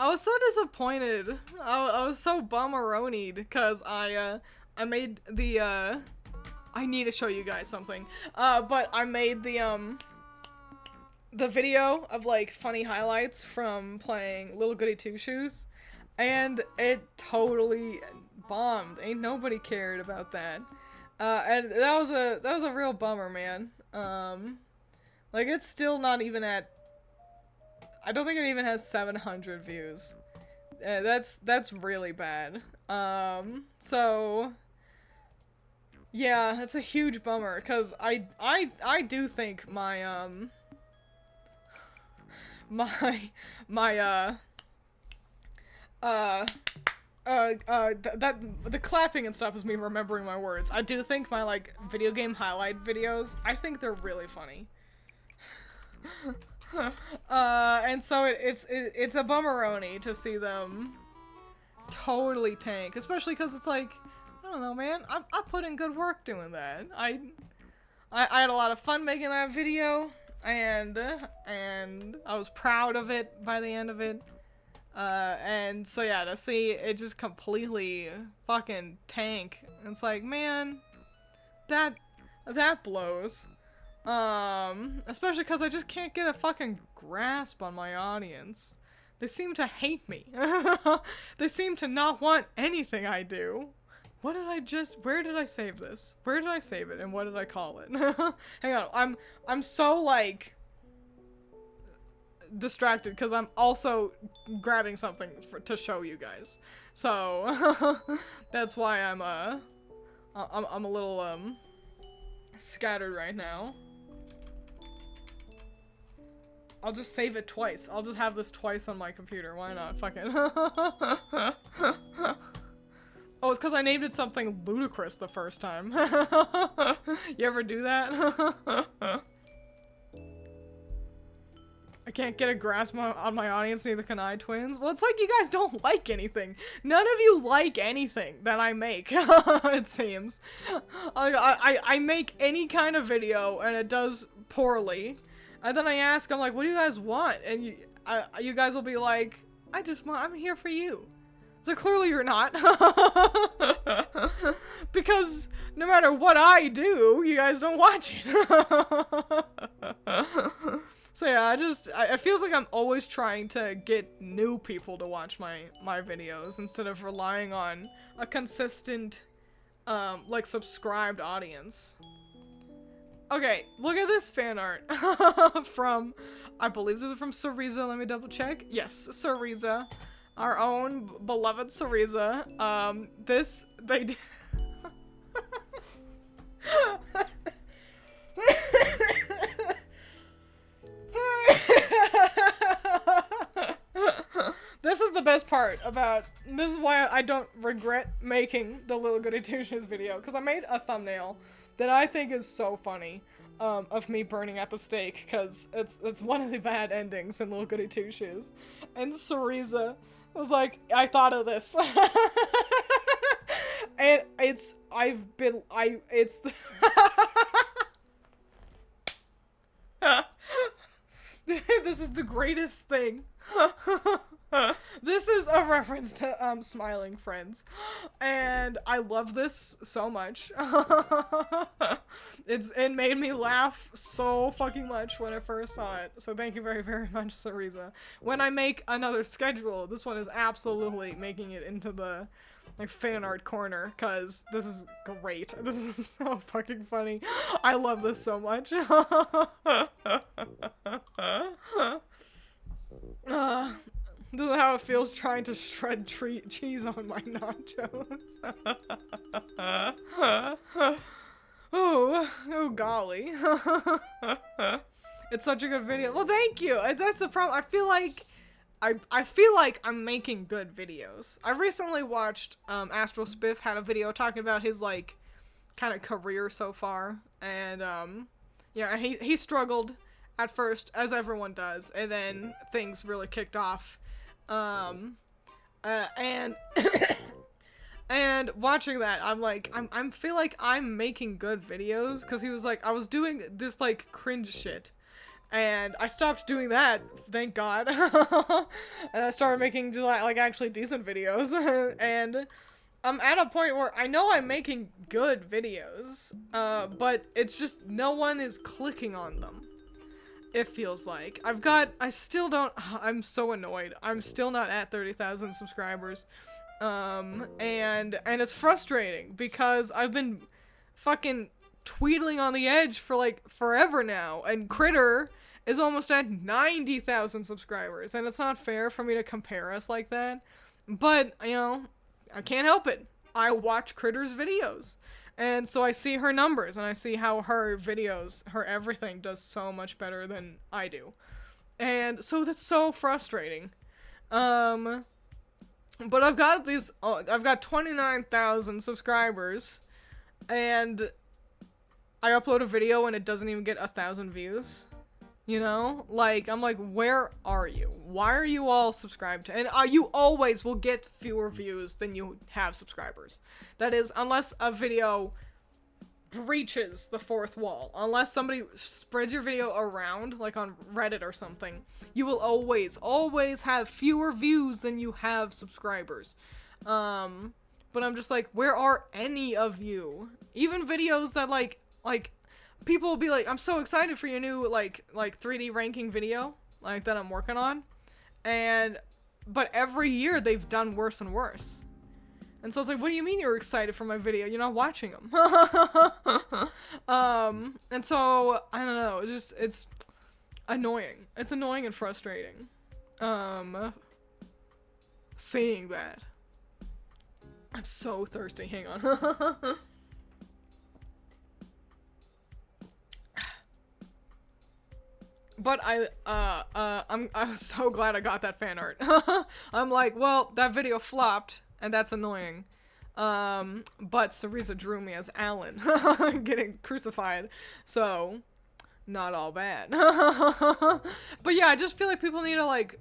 was so disappointed. I was so bummeronied, because I made the, I need to show you guys something. But I made the video of, like, funny highlights from playing Little Goody Two Shoes, and it totally bombed. Ain't nobody cared about that. And that was a real bummer, man. Like, it's still not even at, I don't think it even has 700 views. That's really bad. So, yeah, it's a huge bummer, cause I do think my, the clapping and stuff is me remembering my words. I do think my, like, video game highlight videos, I think they're really funny. And so it's a bummeroni to see them totally tank, especially because it's like, I don't know, man, I put in good work doing that. I had a lot of fun making that video, and I was proud of it by the end of it. And so yeah, to see it just completely fucking tank, it's like, man, that blows. Especially because I just can't get a fucking grasp on my audience. They seem to hate me. They seem to not want anything I do. What did I just, where did I save this? Where did I save it, and what did I call it? Hang on, I'm so, like, distracted because I'm also grabbing something to show you guys. So that's why I'm a little scattered right now. I'll just save it twice. I'll just have this twice on my computer. Why not? Fuck it. Oh, it's because I named it something ludicrous the first time. You ever do that? I can't get a grasp on my audience, neither can I, Twiins. Well, it's like you guys don't like anything. None of you like anything that I make, it seems. I make any kind of video, and it does poorly. And then I ask, I'm like, what do you guys want? And you guys will be like, I'm here for you. So clearly you're not. Because no matter what I do, you guys don't watch it. So yeah, it feels like I'm always trying to get new people to watch my videos instead of relying on a consistent, like, subscribed audience. Okay, look at this fan art from, I believe this is from Cereza, let me double check. Yes, Cereza, our own beloved Cereza. They This is the best part about, this is why I don't regret making the Little Goody Two Shoes video, because I made a thumbnail that I think is so funny, of me burning at the stake, because it's one of the bad endings in Little Goody Two Shoes. And Cereza was like, I thought of this. And it's this is the greatest thing. This is a reference to Smiling Friends, and I love this so much. It made me laugh so fucking much when I first saw it. So thank you very, very much, Sarisa. When I make another schedule, this one is absolutely making it into the like fan art corner, because this is great. This is so fucking funny. I love this so much. This is how it feels trying to shred cheese on my nachos. Oh golly. It's such a good video. Well, thank you. That's the problem. I feel like I'm making good videos. I recently watched Astral Spiff had a video talking about his like kind of career so far, and yeah, he struggled at first, as everyone does, and then things really kicked off. And and watching that, I'm like, I feel like I'm making good videos, because he was like, I was doing this like cringe shit, and I stopped doing that, thank God. And I started making just like actually decent videos, and I'm at a point where I know I'm making good videos, but it's just no one is clicking on them. It feels like. I'm so annoyed. I'm still not at 30,000 subscribers. And it's frustrating because I've been fucking tweedling on the edge for like forever now, and Critter is almost at 90,000 subscribers, and it's not fair for me to compare us like that. But, you know, I can't help it. I watch Critter's videos. And so I see her numbers, and I see how her videos, her everything does so much better than I do. And so that's so frustrating. But I've got 29,000 subscribers, and I upload a video and it doesn't even get 1,000 views. You know? Like, I'm like, where are you? Why are you all subscribed to? And you always will get fewer views than you have subscribers. That is, unless a video breaches the fourth wall. Unless somebody spreads your video around, like on Reddit or something, you will always have fewer views than you have subscribers. But I'm just like, where are any of you? Even videos that like people will be like, I'm so excited for your new, like 3D ranking video, like, that I'm working on. But every year they've done worse and worse. And so it's like, what do you mean you're excited for my video? You're not watching them. And so, I don't know, it's annoying. It's annoying and frustrating. Seeing that. I'm so thirsty, hang on. But I'm so glad I got that fan art. I'm like, well, that video flopped, and that's annoying. But Sarisa drew me as Alan getting crucified, so not all bad. But yeah, I just feel like people need to like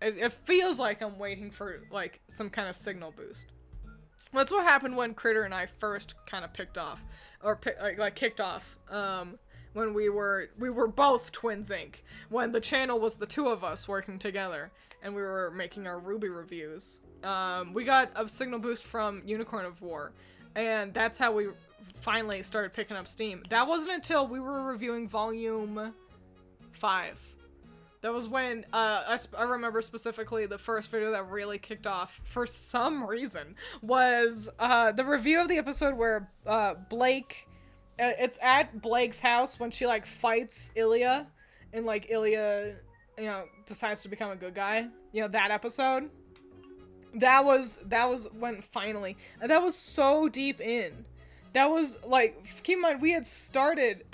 it feels like I'm waiting for like some kind of signal boost. That's what happened when Critter and I first kind of kicked off. When we were both Twiins Inc. When the channel was the two of us working together, and we were making our Ruby reviews. We got a signal boost from Unicorn of War, and that's how we finally started picking up steam. That wasn't until we were reviewing Volume 5. That was when, I remember specifically the first video that really kicked off, for some reason, was the review of the episode where Blake... it's at Blake's house when she, like, fights Ilya, and, like, Ilya, you know, decides to become a good guy. You know, that episode. That was when finally, and that was so deep in. That was, like, keep in mind, we had started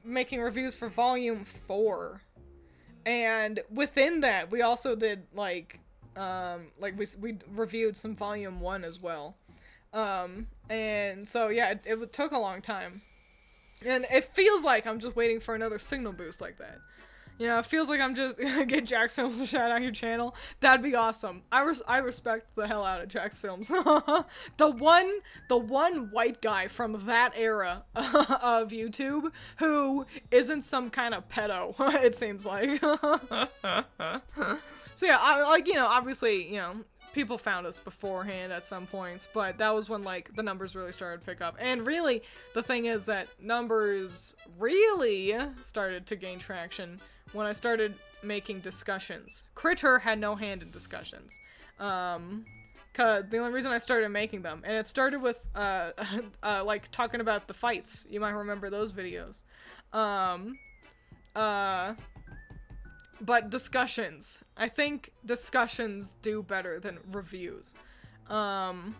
making reviews for Volume 4. And within that, we also did, we reviewed some Volume 1 as well. And so, yeah, it took a long time. And it feels like I'm just waiting for another signal boost like that. You know, it feels like I'm just get Jax Films to shout out your channel. That'd be awesome. I respect the hell out of Jax Films. the one white guy from that era of YouTube who isn't some kind of pedo. It seems like. So yeah, obviously, people found us beforehand at some points, but that was when, like, the numbers really started to pick up. And really, the thing is that numbers really started to gain traction when I started making discussions. Critter had no hand in discussions. Cause the only reason I started making them, and it started with, like, talking about the fights. You might remember those videos. But discussions. I think discussions do better than reviews. Cause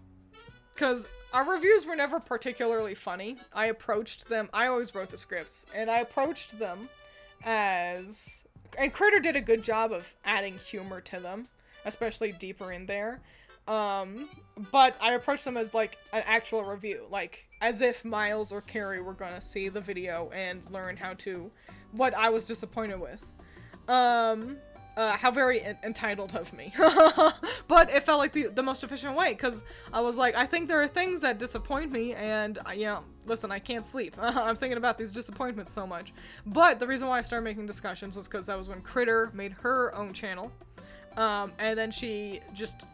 our reviews were never particularly funny. I always wrote the scripts, and I approached them as, and Critter did a good job of adding humor to them, especially deeper in there. But I approached them as, like, an actual review, like, as if Miles or Carrie were gonna see the video and learn what I was disappointed with. How very entitled of me. But it felt like the most efficient way, because I was like, I think there are things that disappoint me, and, listen, I can't sleep. I'm thinking about these disappointments so much. But the reason why I started making discussions was because that was when Critter made her own channel. And then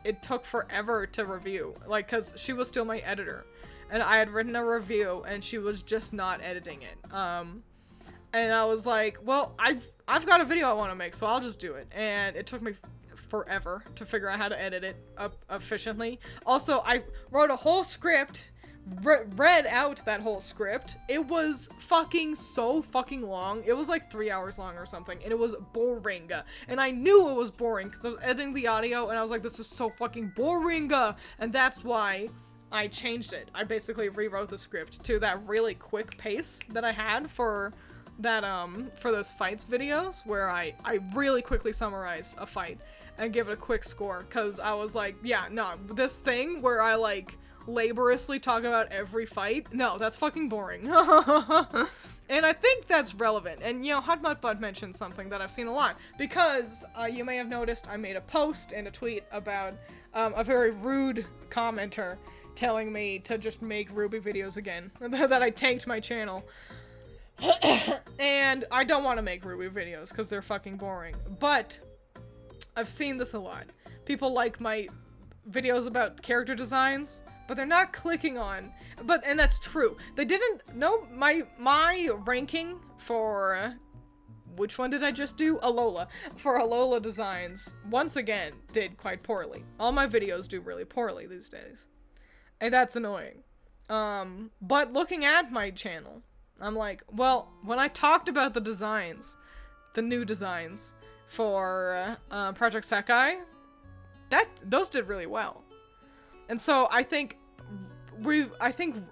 it took forever to review, like, because she was still my editor. And I had written a review, and she was just not editing it. And I was like, well, I've got a video I want to make, so I'll just do it. And it took me forever to figure out how to edit it efficiently. Also, I wrote a whole script, read out that whole script. It was so fucking long. It was like 3 hours long or something, and it was boring. And I knew it was boring because I was editing the audio, and I was like, this is so fucking boring. And that's why I changed it. I basically rewrote the script to that really quick pace that I had for those fights videos, where I really quickly summarize a fight and give it a quick score, because I was like, yeah, no, this thing where I, like, laboriously talk about every fight, no, that's fucking boring. And I think that's relevant, and, Hot Mutt Bud mentioned something that I've seen a lot, because you may have noticed I made a post and a tweet about a very rude commenter telling me to just make Ruby videos again, that I tanked my channel. And I don't want to make Ruby videos because they're fucking boring, but I've seen this a lot. People like my videos about character designs, but they're not clicking on, and that's true. They didn't know my ranking for, which one did I just do? Alola. For Alola designs, once again, did quite poorly. All my videos do really poorly these days, and that's annoying. But looking at my channel, I'm like, well, when I talked about the designs, the new designs for Project Sekai, those did really well. And so I think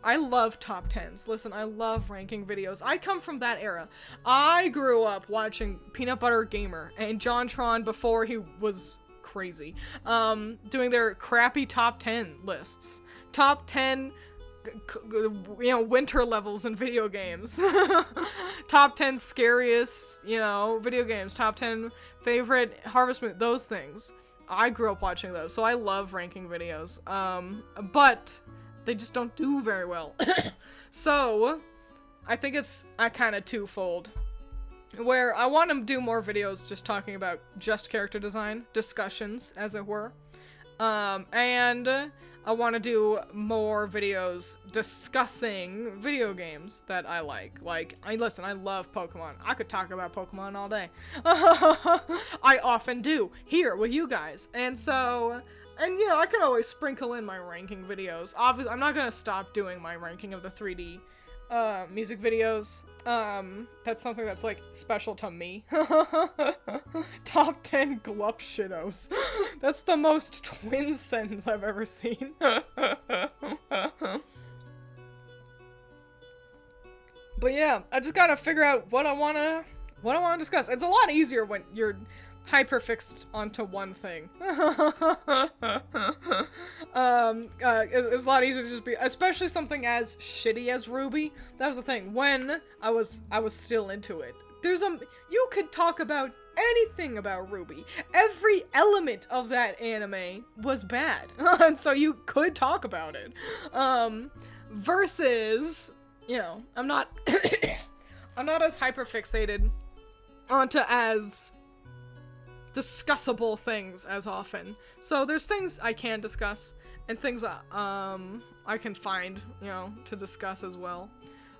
I love top 10s. Listen, I love ranking videos. I come from that era. I grew up watching Peanut Butter Gamer and JonTron before he was crazy, doing their crappy top 10 lists. Top 10 winter levels in video games. Top 10 scariest, video games. Top 10 favorite Harvest Moon. Those things. I grew up watching those, so I love ranking videos. But they just don't do very well. So I think it's kind of twofold, where I want to do more videos just talking about just character design, discussions, as it were. And I want to do more videos discussing video games that I like. Like, I love Pokemon. I could talk about Pokemon all day. I often do, here with you guys. And so, I can always sprinkle in my ranking videos. Obviously, I'm not gonna stop doing my ranking of the 3D music videos. That's something that's, like, special to me. Top 10 Glup Shittos. That's the most Twiins sentence I've ever seen. But yeah, I just gotta figure out what I wanna discuss. It's a lot easier when you're hyperfixed onto one thing. It's a lot easier to just be, especially something as shitty as Ruby. That was the thing. When I was still into it, you could talk about anything about Ruby. Every element of that anime was bad. And so you could talk about it. Versus, you know, I'm not I'm not as hyper fixated onto as discussable things as often. So there's things I can discuss and things that I can find, you know, to discuss as well.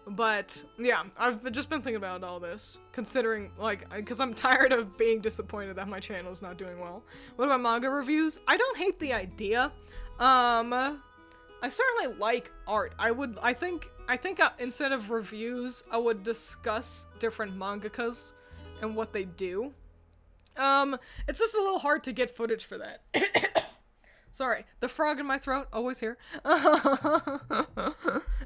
But yeah, I've just been thinking about all this, considering, like, because I'm tired of being disappointed that my channel's not doing well. What about manga reviews? I don't hate the idea. I certainly like art. I think instead of reviews, I would discuss different mangakas and what they do. It's just a little hard to get footage for that. Sorry, the frog in my throat, always here.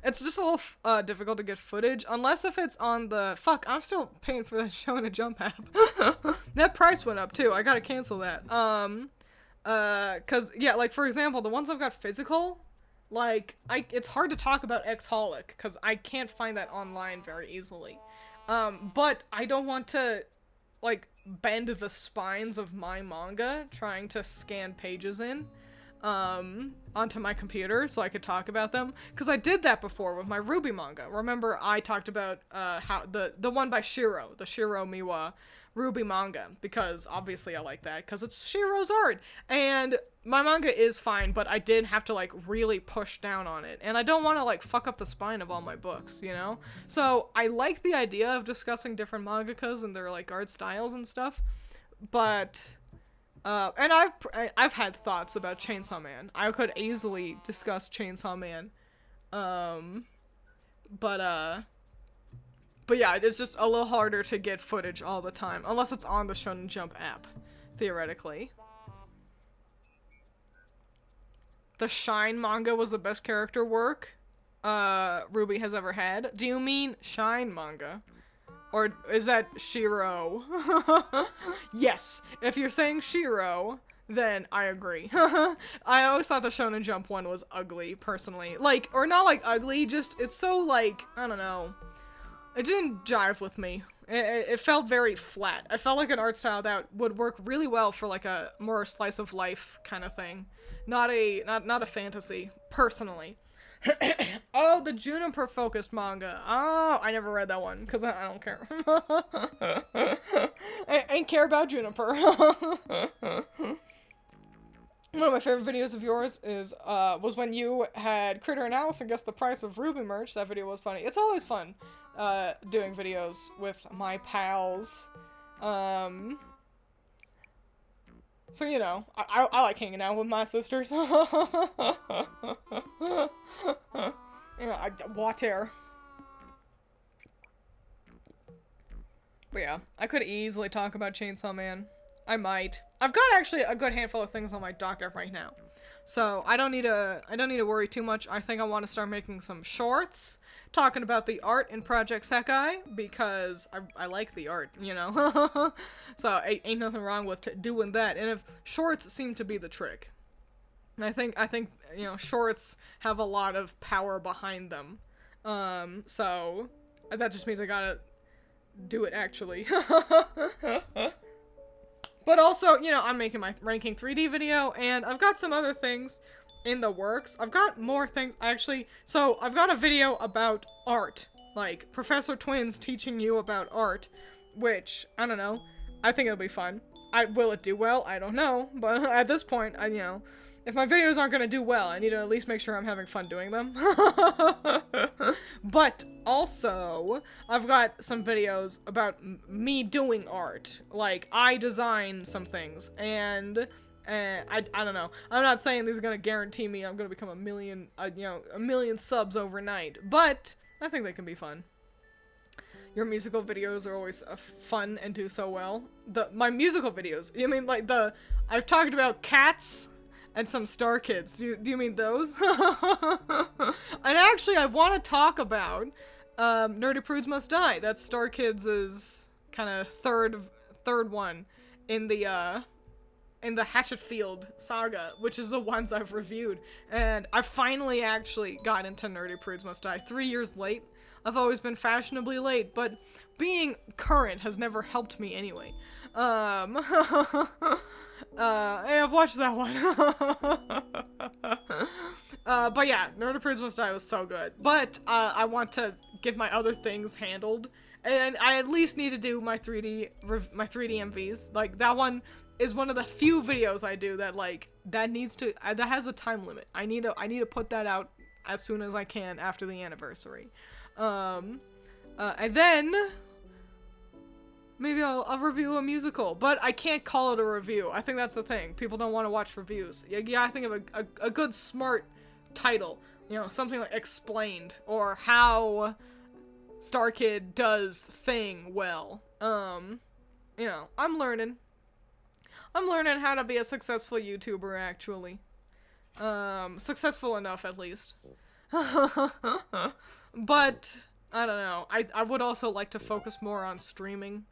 It's just a little difficult to get footage, unless if it's on the... Fuck, I'm still paying for that Shonen Jump app. That price went up too, I gotta cancel that. Cause, yeah, like, for example, the ones I've got physical, like, it's hard to talk about Xholic, cause I can't find that online very easily. But I don't want to, like, bend the spines of my manga trying to scan pages in onto my computer so I could talk about them, because I did that before with my Ruby manga. Remember, I talked about how the one by Shiro, the Shiro Miwa Ruby manga, because obviously I like that because it's Shiro's art, and my manga is fine, but I did have to, like, really push down on it, and I don't want to, like, fuck up the spine of all my books, you know? So I like the idea of discussing different mangakas and their, like, art styles and stuff, but and I've had thoughts about Chainsaw Man. I could easily discuss Chainsaw Man, but yeah, it's just a little harder to get footage all the time, unless it's on the Shonen Jump app, theoretically. The Shine manga was the best character work Ruby has ever had. Do you mean Shine manga? Or is that Shiro? Yes, if you're saying Shiro, then I agree. I always thought the Shonen Jump one was ugly, personally. Like, or not like ugly, just, it's so, like, I don't know. It didn't jive with me. It felt very flat. I felt like an art style that would work really well for, like, a more slice of life kind of thing. Not a fantasy, personally. Oh, the Juniper focused manga. Oh, I never read that one because I don't care. I ain't care about Juniper. One of my favorite videos of yours is was when you had Critter and Allison guess the price of Ruby merch. That video was funny. It's always fun doing videos with my pals. So, you know, I like hanging out with my sisters. Yeah, water. But yeah, I could easily talk about Chainsaw Man. I might. I've got actually a good handful of things on my docket right now. So I don't need to worry too much. I think I want to start making some shorts talking about the art in Project Sekai, because I like the art, you know. So ain't nothing wrong with doing that. And if shorts seem to be the trick. I think you know, shorts have a lot of power behind them. So that just means I gotta do it actually. But also, you know, I'm making my ranking 3D video, and I've got some other things in the works. I've got more things, actually. So, I've got a video about art. Like, Professor Twiins teaching you about art. Which, I don't know. I think it'll be fun. Will it do well? I don't know. But at this point, you know, if my videos aren't gonna do well, I need to at least make sure I'm having fun doing them. But also, I've got some videos about me doing art. Like, I design some things, and I don't know. I'm not saying these are gonna guarantee me I'm gonna become a million subs overnight, but I think they can be fun. Your musical videos are always fun and do so well. My musical videos, you mean like I've talked about Cats and some Star Kids. Do you mean those? And actually, I want to talk about Nerdy Prudes Must Die. That's Star Kids' kind of third one in the Hatchetfield saga, which is the ones I've reviewed. And I finally actually got into Nerdy Prudes Must Die 3 years late. I've always been fashionably late, but being current has never helped me anyway. Hey, I've watched that one. But yeah, Nerd Approves Must Die was so good. But, I want to get my other things handled. And I at least need to do my 3D MVs. Like, that one is one of the few videos I do that, like, that has a time limit. I need to put that out as soon as I can after the anniversary. And then maybe I'll review a musical, but I can't call it a review. I think that's the thing. People don't want to watch reviews. Yeah, I think of a good, smart title. You know, something like Explained, or How Star Kid Does Thing Well. You know, I'm learning how to be a successful YouTuber, actually. Successful enough, at least. But, I don't know. I would also like to focus more on streaming.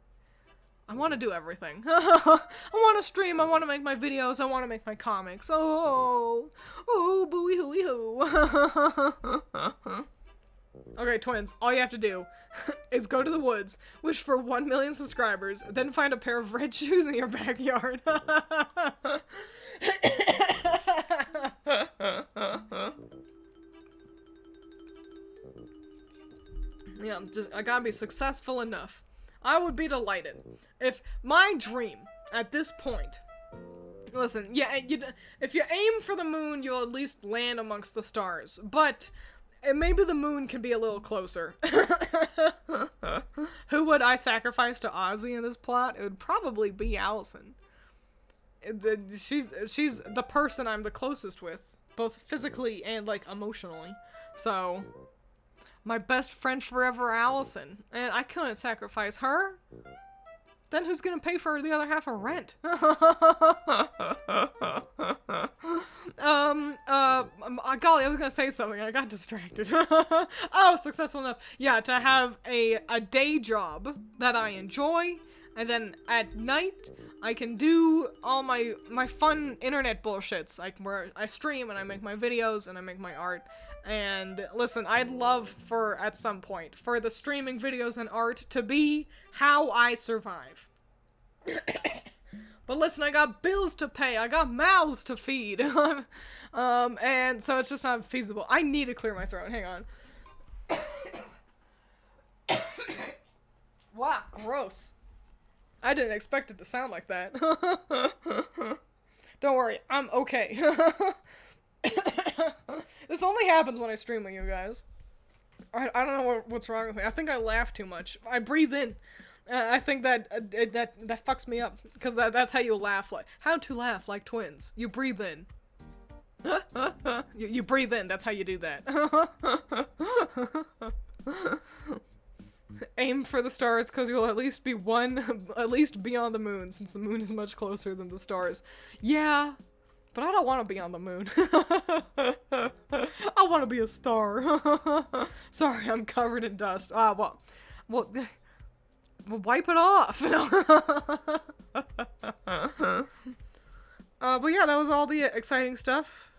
I want to do everything. I want to stream, I want to make my videos, I want to make my comics. Oh, booey hooey hoo. Okay, twins, all you have to do is go to the woods, wish for 1 million subscribers, then find a pair of red shoes in your backyard. Yeah, I gotta be successful enough. I would be delighted if my dream at this point. Listen, yeah, if you aim for the moon, you'll at least land amongst the stars. But maybe the moon can be a little closer. Who would I sacrifice to Ozzy in this plot? It would probably be Allison. She's the person I'm the closest with, both physically and, like, emotionally. So, my best friend forever, Allison. And I couldn't sacrifice her. Then who's gonna pay for the other half of rent? Golly, I was gonna say something. I got distracted. Oh, successful enough. Yeah, to have a day job that I enjoy. And then at night, I can do all my fun internet bullshits. Like, where I stream and I make my videos and I make my art. And listen, I'd love for, at some point, for the streaming videos and art to be how I survive. But listen, I got bills to pay, I got mouths to feed. And so it's just not feasible. I need to clear my throat, hang on. Wow, gross. I didn't expect it to sound like that. Don't worry, I'm okay. This only happens when I stream with you guys. I don't know what's wrong with me. I think I laugh too much. I breathe in. I think that fucks me up, because that's how you laugh. Like, how to laugh like twins. You breathe in. You breathe in. That's how you do that. Aim for the stars, because you'll at least be on the moon, since the moon is much closer than the stars. Yeah. But I don't want to be on the moon. I want to be a star. Sorry, I'm covered in dust. Well, wipe it off. But yeah, that was all the exciting stuff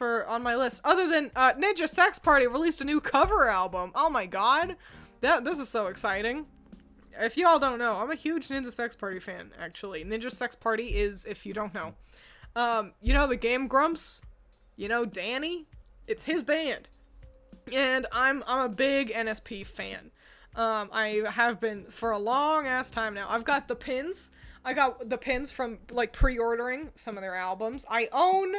on my list. Other than Ninja Sex Party released a new cover album. Oh my god, this is so exciting. If you all don't know, I'm a huge Ninja Sex Party fan. Actually, Ninja Sex Party is, if you don't know. You know the Game Grumps? You know Danny? It's his band. And I'm a big NSP fan. I have been for a long ass time now. I've got the pins. I got the pins from, like, pre-ordering some of their albums. I own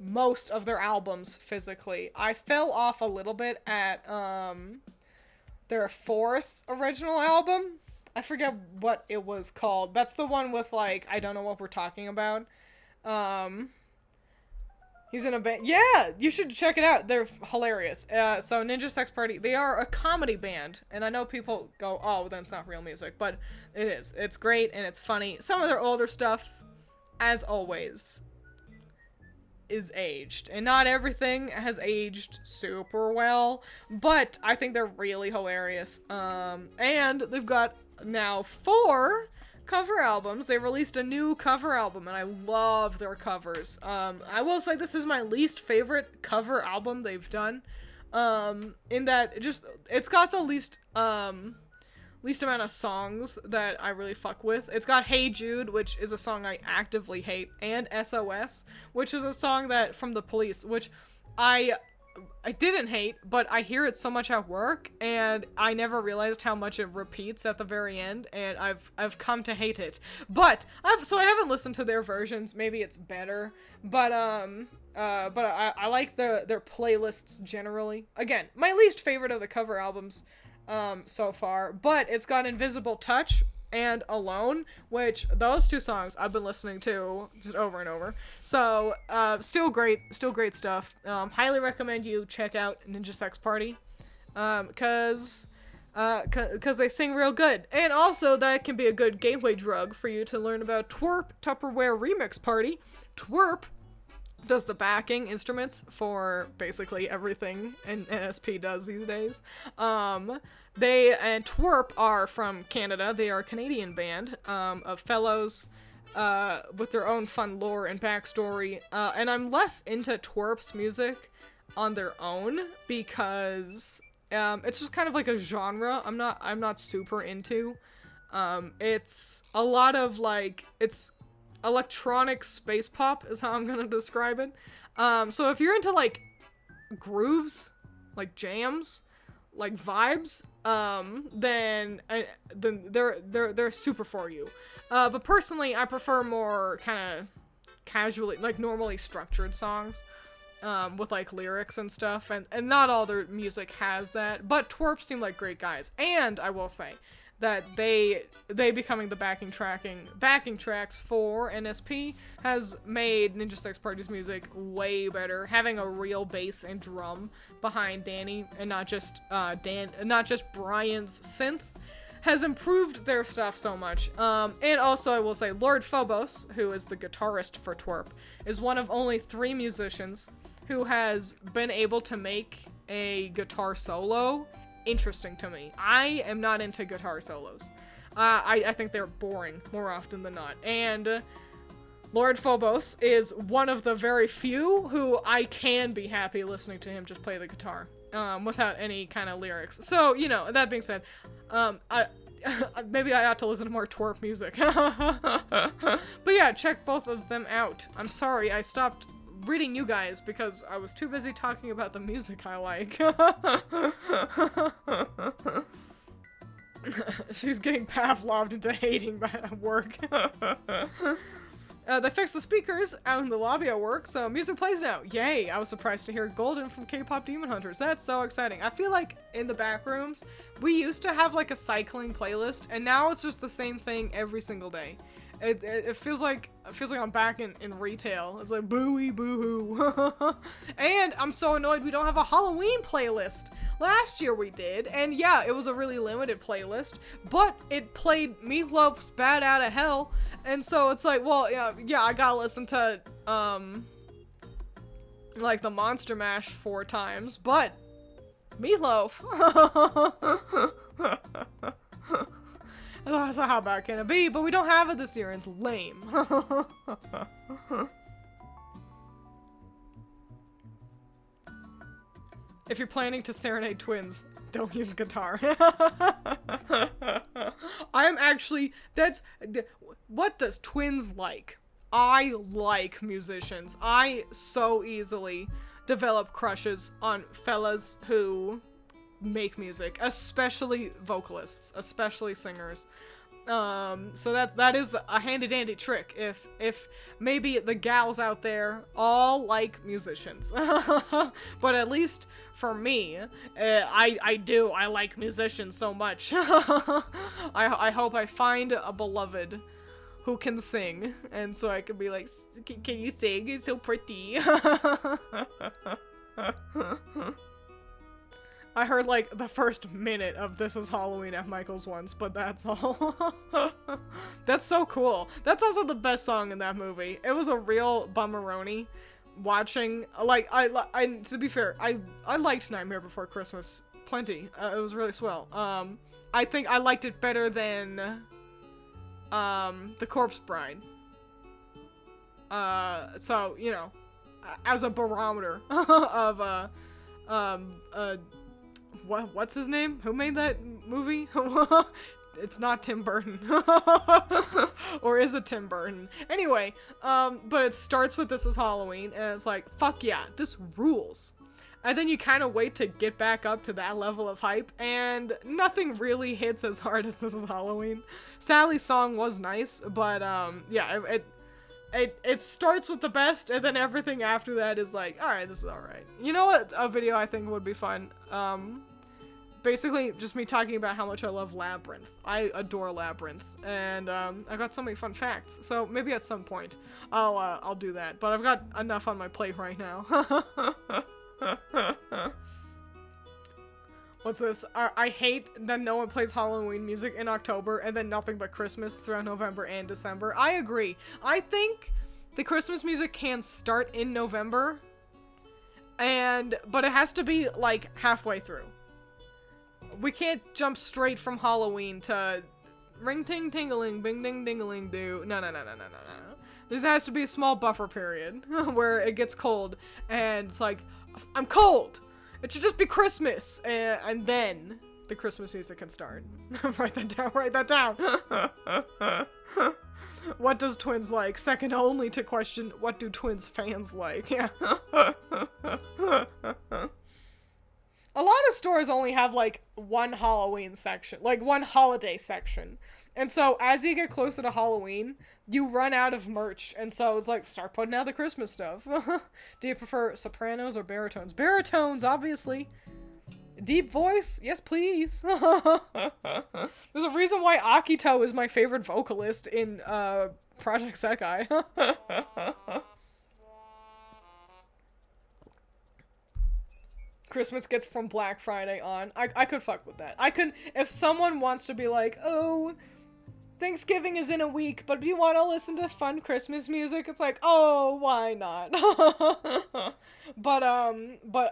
most of their albums physically. I fell off a little bit at, their 4th original album. I forget what it was called. That's the one with, like, I don't know what we're talking about. He's in a band. Yeah, you should check it out. They're hilarious. So Ninja Sex Party, they are a comedy band, and I know people go, oh, then it's not real music, but it is. It's great, and it's funny. Some of their older stuff, as always, is aged, and not everything has aged super well, but I think they're really hilarious. And they've got now 4 cover albums. They released a new cover album, and I love their covers. I will say this is my least favorite cover album they've done. In that it's got the least amount of songs that I really fuck with. It's got Hey Jude, which is a song I actively hate, and SOS, which is a song that from the Police, which I didn't hate, but I hear it so much at work, and I never realized how much it repeats at the very end, and I've come to hate it. But I haven't listened to their versions. Maybe it's better, but I like their playlists generally. Again, my least favorite of the cover albums so far, but it's got Invisible Touch and Alone, which those two songs I've been listening to just over and over. So, still great stuff. Highly recommend you check out Ninja Sex Party, cause they sing real good. And also that can be a good gateway drug for you to learn about Twerp Tupperware Remix Party. Twerp does the backing instruments for basically everything NSP does these days. They and Twerp are from Canada. They are a Canadian band of fellows with their own fun lore and backstory. And I'm less into Twerp's music on their own because it's just kind of like a genre I'm not super into. It's a lot of it's electronic space pop is how I'm gonna describe it. So if you're into grooves, jams, vibes, then they're super for you. But personally, I prefer more kind of casually, normally structured songs, with lyrics and stuff, and not all their music has that. But Twerp seem like great guys, and I will say that they becoming the backing tracks for NSP has made Ninja Sex Party's music way better. Having a real bass and drum behind Danny and not just Brian's synth has improved their stuff so much. And also I will say Lord Phobos, who is the guitarist for Twerp, is one of only 3 musicians who has been able to make a guitar solo interesting to me. I am not into guitar solos. I think they're boring more often than not. And Lord Phobos is one of the very few who I can be happy listening to him just play the guitar without any kind of lyrics. So, that being said, maybe I ought to listen to more Twerp music. But yeah, check both of them out. I'm sorry, I stopped reading you guys because I was too busy talking about the music I like. She's getting Pavloved into hating at work. They fixed the speakers out in the lobby at work, so music plays now. Yay! I was surprised to hear Golden from K-Pop Demon Hunters. That's so exciting. I feel like in the back rooms, we used to have a cycling playlist, and now it's just the same thing every single day. It feels like I'm back in retail. It's like booey boo-hoo. And I'm so annoyed we don't have a Halloween playlist. Last year we did, and yeah, it was a really limited playlist, but it played Meatloaf's Bad Outta Hell, and so it's like, well, yeah, I gotta listen to the Monster Mash 4 times, but Meatloaf. So how bad can it be? But we don't have it this year. It's lame. If you're planning to serenade Twiins, don't use a guitar. I'm actually... What does Twiins like? I like musicians. I so easily develop crushes on fellas who make music, especially vocalists, especially singers. So that is a handy dandy trick if maybe the gals out there all like musicians. But at least for me, I like musicians so much. I hope I find a beloved who can sing, and so I can be like, can you sing? It's so pretty. I heard the first minute of This Is Halloween at Michael's once, but that's all. That's so cool. That's also the best song in that movie. It was a real bummeroni watching, to be fair, I liked Nightmare Before Christmas plenty. It was really swell. I think I liked it better than, The Corpse Bride. So, as a barometer what's his name? Who made that movie? It's not Tim Burton. Or is it Tim Burton? Anyway, but it starts with This Is Halloween, and it's like, fuck yeah, this rules. And then you kind of wait to get back up to that level of hype, and nothing really hits as hard as This Is Halloween. Sally's song was nice, but yeah, it starts with the best, and then everything after that is like, alright, this is alright. You know what a video I think would be fun? Basically, just me talking about how much I love Labyrinth. I adore Labyrinth, and I got so many fun facts, so maybe at some point I'll do that, but I've got enough on my plate right now. What's this? I hate that no one plays Halloween music in October and then nothing but Christmas throughout November and December. I agree. I think the Christmas music can start in November, but it has to be like halfway through. We can't jump straight from Halloween to ring ting tingling, bing ding dingling do. No. There has to be a small buffer period where it gets cold and it's like, I'm cold! It should just be Christmas! And then the Christmas music can start. Write that down. What does Twiins like? Second only to question, what do Twiins fans like? Yeah. A lot of stores only have like one Halloween section, like one holiday section. And so as you get closer to Halloween, you run out of merch. And so it's like, start putting out the Christmas stuff. Do you prefer sopranos or baritones? Baritones, obviously. Deep voice? Yes, please. There's a reason why Akito is my favorite vocalist in Project Sekai. Christmas gets from Black Friday on. I could fuck with that. I could, if someone wants to be like, oh, Thanksgiving is in a week, but do you want to listen to fun Christmas music? It's like, oh, why not? But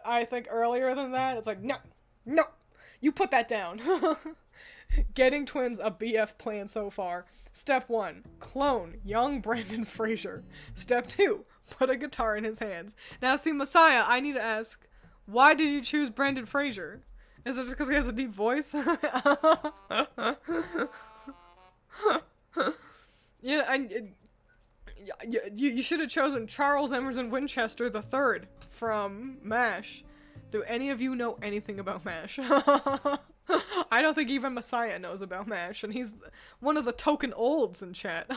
I think earlier than that, it's like, no, you put that down. Getting Twiins a BF plan so far. Step 1, clone young Brendan Fraser. Step 2, put a guitar in his hands. Now see, Messiah, I need to ask, why did you choose Brendan Fraser? Is it just because he has a deep voice? Yeah, you should have chosen Charles Emerson Winchester III from MASH. Do any of you know anything about MASH? I don't think even Messiah knows about MASH, and he's one of the token olds in chat.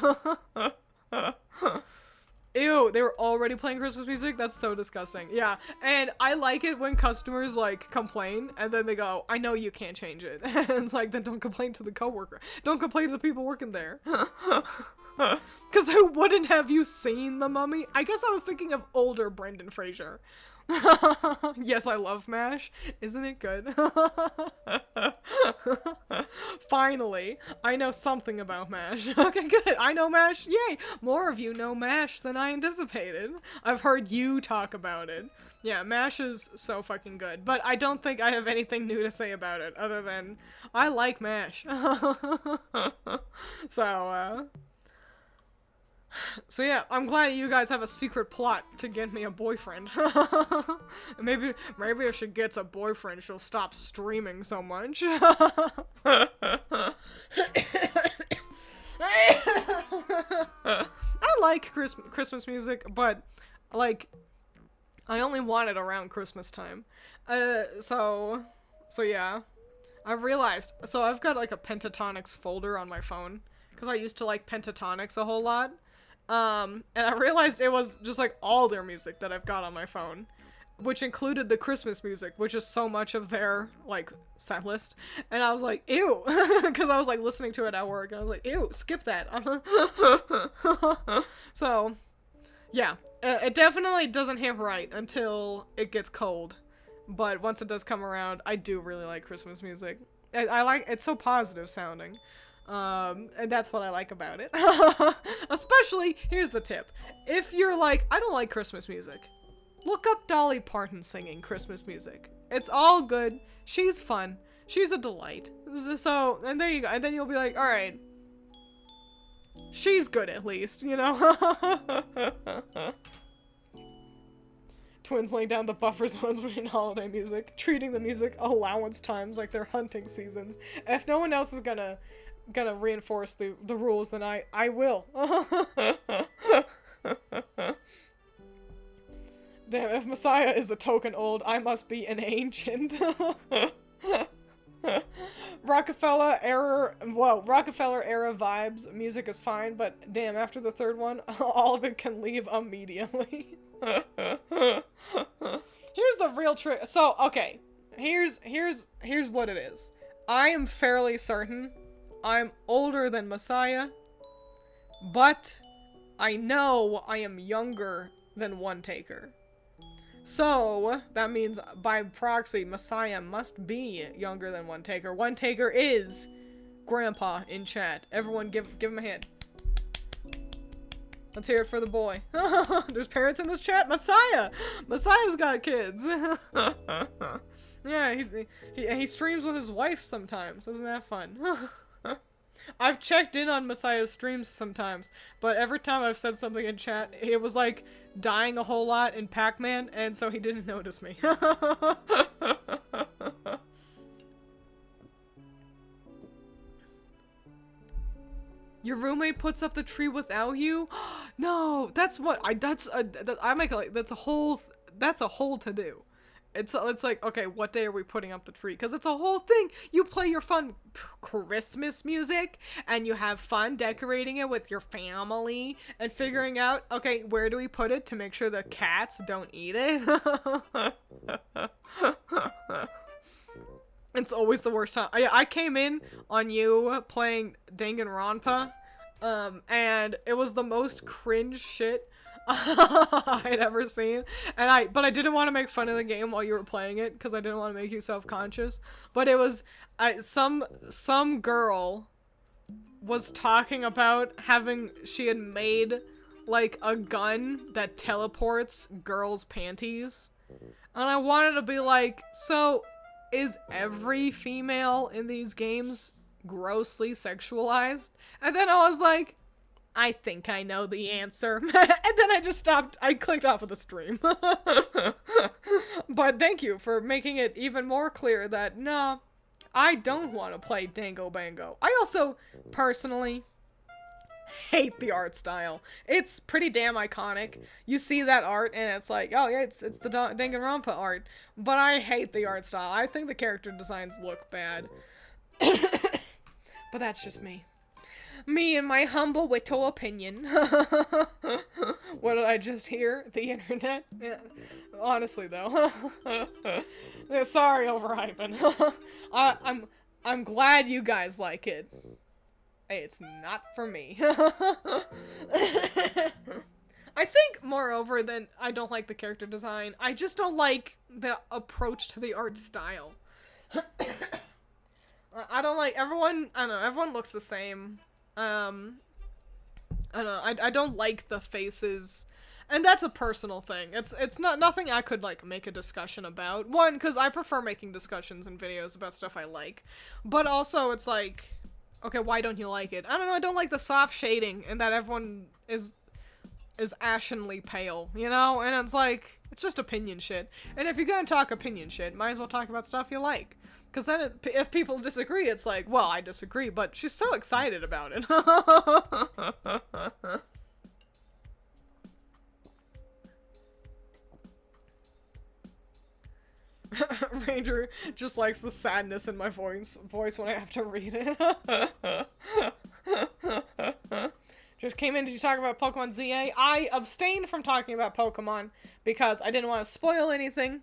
Ew, they were already playing Christmas music? That's so disgusting. Yeah, and I like it when customers, like, complain, and then they go, I know you can't change it. And it's like, then don't complain to the coworker. Don't complain to the people working there. Because who wouldn't have you seen The Mummy? I guess I was thinking of older Brendan Fraser. Yes, I love MASH. Isn't it good? Finally, I know something about MASH. Okay, good. I know MASH. Yay! More of you know MASH than I anticipated. I've heard you talk about it. Yeah, MASH is so fucking good. But I don't think I have anything new to say about it other than I like MASH. So yeah, I'm glad you guys have a secret plot to get me a boyfriend. Maybe if she gets a boyfriend, she'll stop streaming so much. I like Christmas music, but like I only want it around Christmas time. So yeah. I've realized, so I've got like a Pentatonics folder on my phone because I used to like Pentatonics a whole lot. And I realized it was just like all their music that I've got on my phone, which included the Christmas music, which is so much of their like set list. And I was like, ew, because I was like listening to it at work and I was like, ew, skip that. So yeah, it definitely doesn't hit right until it gets cold, but once it does come around, I do really like Christmas music. I like, it's so positive sounding. And that's what I like about it. Especially, here's the tip. If you're like, I don't like Christmas music, look up Dolly Parton singing Christmas music. It's all good. She's fun. She's a delight. So, and there you go. And then you'll be like, alright. She's good at least, you know? Twins laying down the buffer zones between holiday music, treating the music allowance times like they're hunting seasons. If no one else is gonna reinforce the rules, then I will. Damn, if Messiah is a token old, I must be an ancient. Rockefeller era vibes, music is fine, but damn, after the third one, all of it can leave immediately. Here's the real trick. So, okay, here's what it is. I am fairly certain I'm older than Messiah, but I know I am younger than One Taker. So, that means, by proxy, Messiah must be younger than One Taker. One Taker is Grandpa in chat. Everyone give him a hand. Let's hear it for the boy. There's parents in this chat? Messiah! Messiah's got kids. Yeah, he streams with his wife sometimes. Isn't that fun? I've checked in on Messiah's streams sometimes, but every time I've said something in chat, it was like dying a whole lot in Pac-Man, and so he didn't notice me. Your roommate puts up the tree without you? No, that's what I make it like that's a whole to do. It's like, okay, what day are we putting up the tree? Because it's a whole thing. You play your fun Christmas music, and you have fun decorating it with your family, and figuring out, okay, where do we put it to make sure the cats don't eat it? It's always the worst time. I came in on you playing Danganronpa, and it was the most cringe shit I'd ever seen, but I didn't want to make fun of the game while you were playing it because I didn't want to make you self-conscious. But it was some girl was talking about she had made like a gun that teleports girls' panties, and I wanted to be like, so is every female in these games grossly sexualized? And then I was like, I think I know the answer. And then I just stopped. I clicked off of the stream. But thank you for making it even more clear that, no, I don't want to play Dango Bango. I also, personally, hate the art style. It's pretty damn iconic. You see that art and it's like, oh yeah, it's the Danganronpa art. But I hate the art style. I think the character designs look bad. But that's just me. Me and my humble Witto opinion. What did I just hear? The internet? Yeah. Honestly, though. Yeah, sorry, overhyping. I'm glad you guys like it. It's not for me. I think, moreover, than I don't like the character design, I just don't like the approach to the art style. I don't like everyone. I don't know. Everyone looks the same. I don't know. I don't like the faces, and that's a personal thing. It's not nothing I could like make a discussion about. One, because I prefer making discussions and videos about stuff I like, but also it's like, okay, why don't you like it? I don't know. I don't like the soft shading and that everyone is ashenly pale, you know? And it's like, it's just opinion shit. And if you're gonna talk opinion shit, might as well talk about stuff you like. Because then if people disagree, it's like, well, I disagree, but she's so excited about it. Ranger just likes the sadness in my voice when I have to read it. Just came in to talk about Pokemon ZA. I abstained from talking about Pokemon because I didn't want to spoil anything,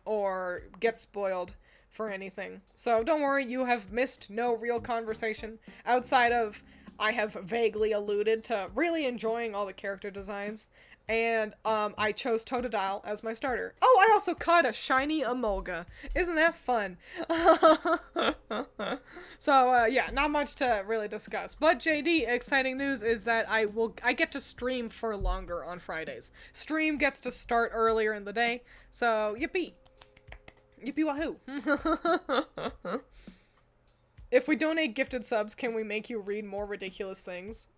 or get spoiled for anything. So don't worry, you have missed no real conversation outside of I have vaguely alluded to really enjoying all the character designs, and I chose Totodile as my starter. Oh, I also caught a shiny Emolga. Isn't that fun? So yeah, not much to really discuss. But JD, exciting news is that I get to stream for longer on Fridays. Stream gets to start earlier in the day, so yippee. Yippee wahoo. If we donate gifted subs, can we make you read more ridiculous things?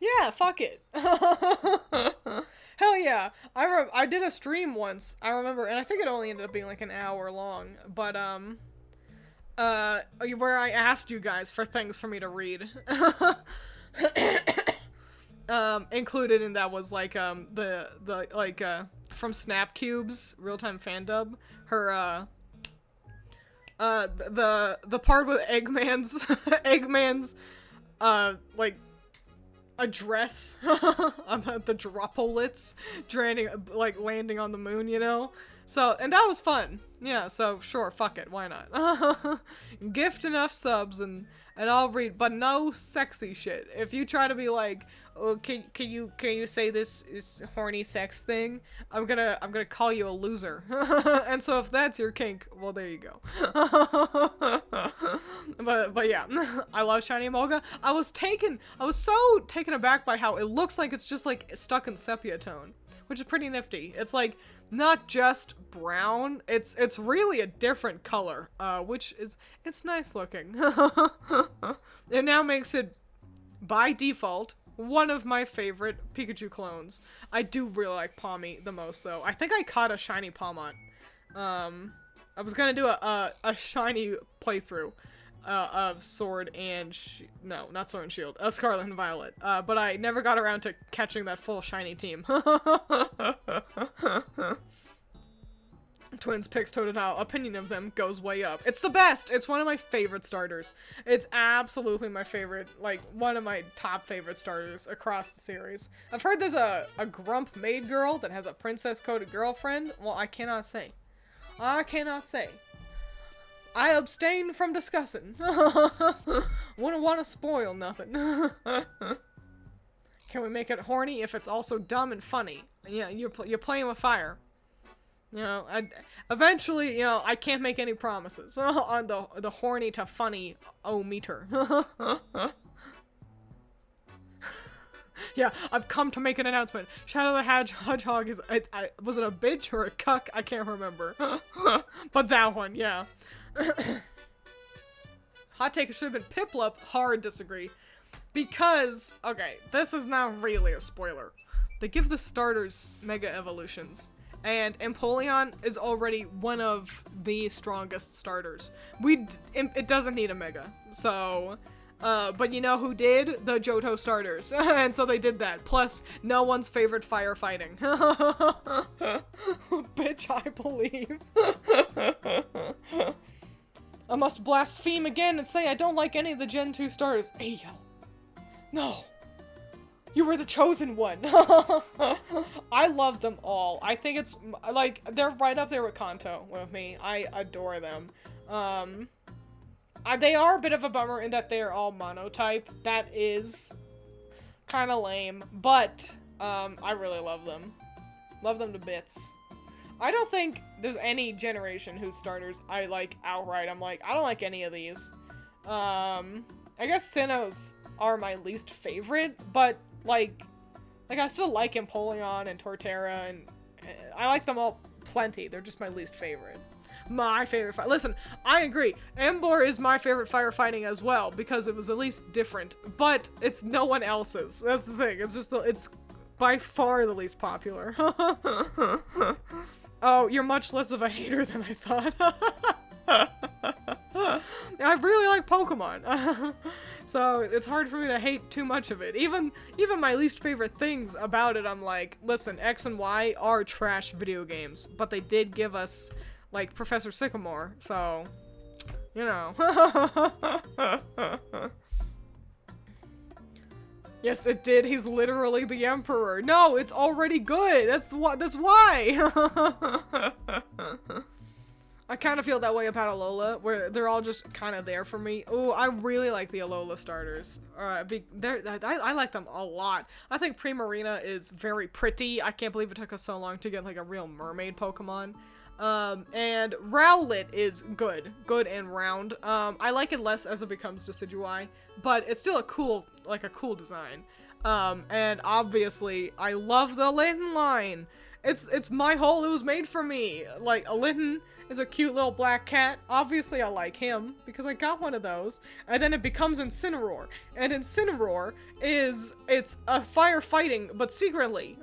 Yeah, fuck it. Hell yeah. I did a stream once, I remember, and I think it only ended up being like an hour long, but, where I asked you guys for things for me to read. Included in that was, like, from Snapcube's real-time fandub, her, the part with Eggman's, like, address about the dropolits landing on the moon, you know? So, and that was fun. Yeah, so sure, fuck it, why not? Gift enough subs and I'll read, but no sexy shit. If you try to be like, oh, can you say this is horny sex thing? I'm gonna call you a loser. And so if that's your kink, well, there you go. But yeah, I love Shiny Emolga. I was so taken aback by how it looks like it's just like stuck in sepia tone, which is pretty nifty. It's like not just brown, it's really a different color, which it's nice looking. It now makes it by default one of my favorite Pikachu clones. I do really like Palmy the most though. I think I caught a shiny Palmont. I was gonna do a shiny playthrough of Sword and no, not Sword and Shield, Scarlet and Violet. But I never got around to catching that full shiny team. Twiins picks Totodile. Opinion of them goes way up. It's the best! It's one of my favorite starters. It's absolutely my favorite, like, one of my top favorite starters across the series. I've heard there's a grump maid girl that has a princess-coded girlfriend. Well, I cannot say. I cannot say. I abstain from discussing. Wouldn't want to spoil nothing. Can we make it horny if it's also dumb and funny? Yeah, you're playing with fire. You know, eventually, you know, I can't make any promises on the horny to funny meter. Yeah, I've come to make an announcement. Shadow the Hedgehog is, was it a bitch or a cuck? I can't remember. But that one, yeah. Hot take, it should have been Piplup. Hard disagree. Because, okay, this is not really a spoiler. They give the starters mega evolutions. And Empoleon is already one of the strongest starters. It doesn't need a mega. So, but you know who did? The Johto starters. And so they did that. Plus, no one's favorite firefighting. Bitch, I believe. I must blaspheme again and say I don't like any of the Gen 2 starters. Ayo. No. You were the chosen one. I love them all. I think it's, like, they're right up there with Kanto with me. I adore them. They are a bit of a bummer in that they're all monotype. That is kind of lame, but I really love them. Love them to bits. I don't think there's any generation whose starters I like outright. I'm like, I don't like any of these. I guess Sinnoh's are my least favorite, but like I still like Empoleon and Torterra, and I like them all plenty. They're just my least favorite. My favorite fight. Listen, I agree. Emboar is my favorite firefighting as well because it was at least different, but it's no one else's. That's the thing. It's just it's by far the least popular. Oh, you're much less of a hater than I thought. I really like Pokemon. So it's hard for me to hate too much of it. Even my least favorite things about it, I'm like, listen, X and Y are trash video games, but they did give us, like, Professor Sycamore, so, you know. Yes, it did. He's literally the Emperor. No, it's already good. That's why. I kind of feel that way about Alola, where they're all just kind of there for me. Oh, I really like the Alola starters. I like them a lot. I think Primarina is very pretty. I can't believe it took us so long to get, like, a real mermaid Pokemon. And Rowlet is good and round. I like it less as it becomes Decidueye, but it's still a cool design. And obviously, I love the Litten line. It's my hole. It was made for me. Like, a Litten is a cute little black cat. Obviously, I like him because I got one of those. And then it becomes Incineroar. And Incineroar it's a firefighting, but secretly.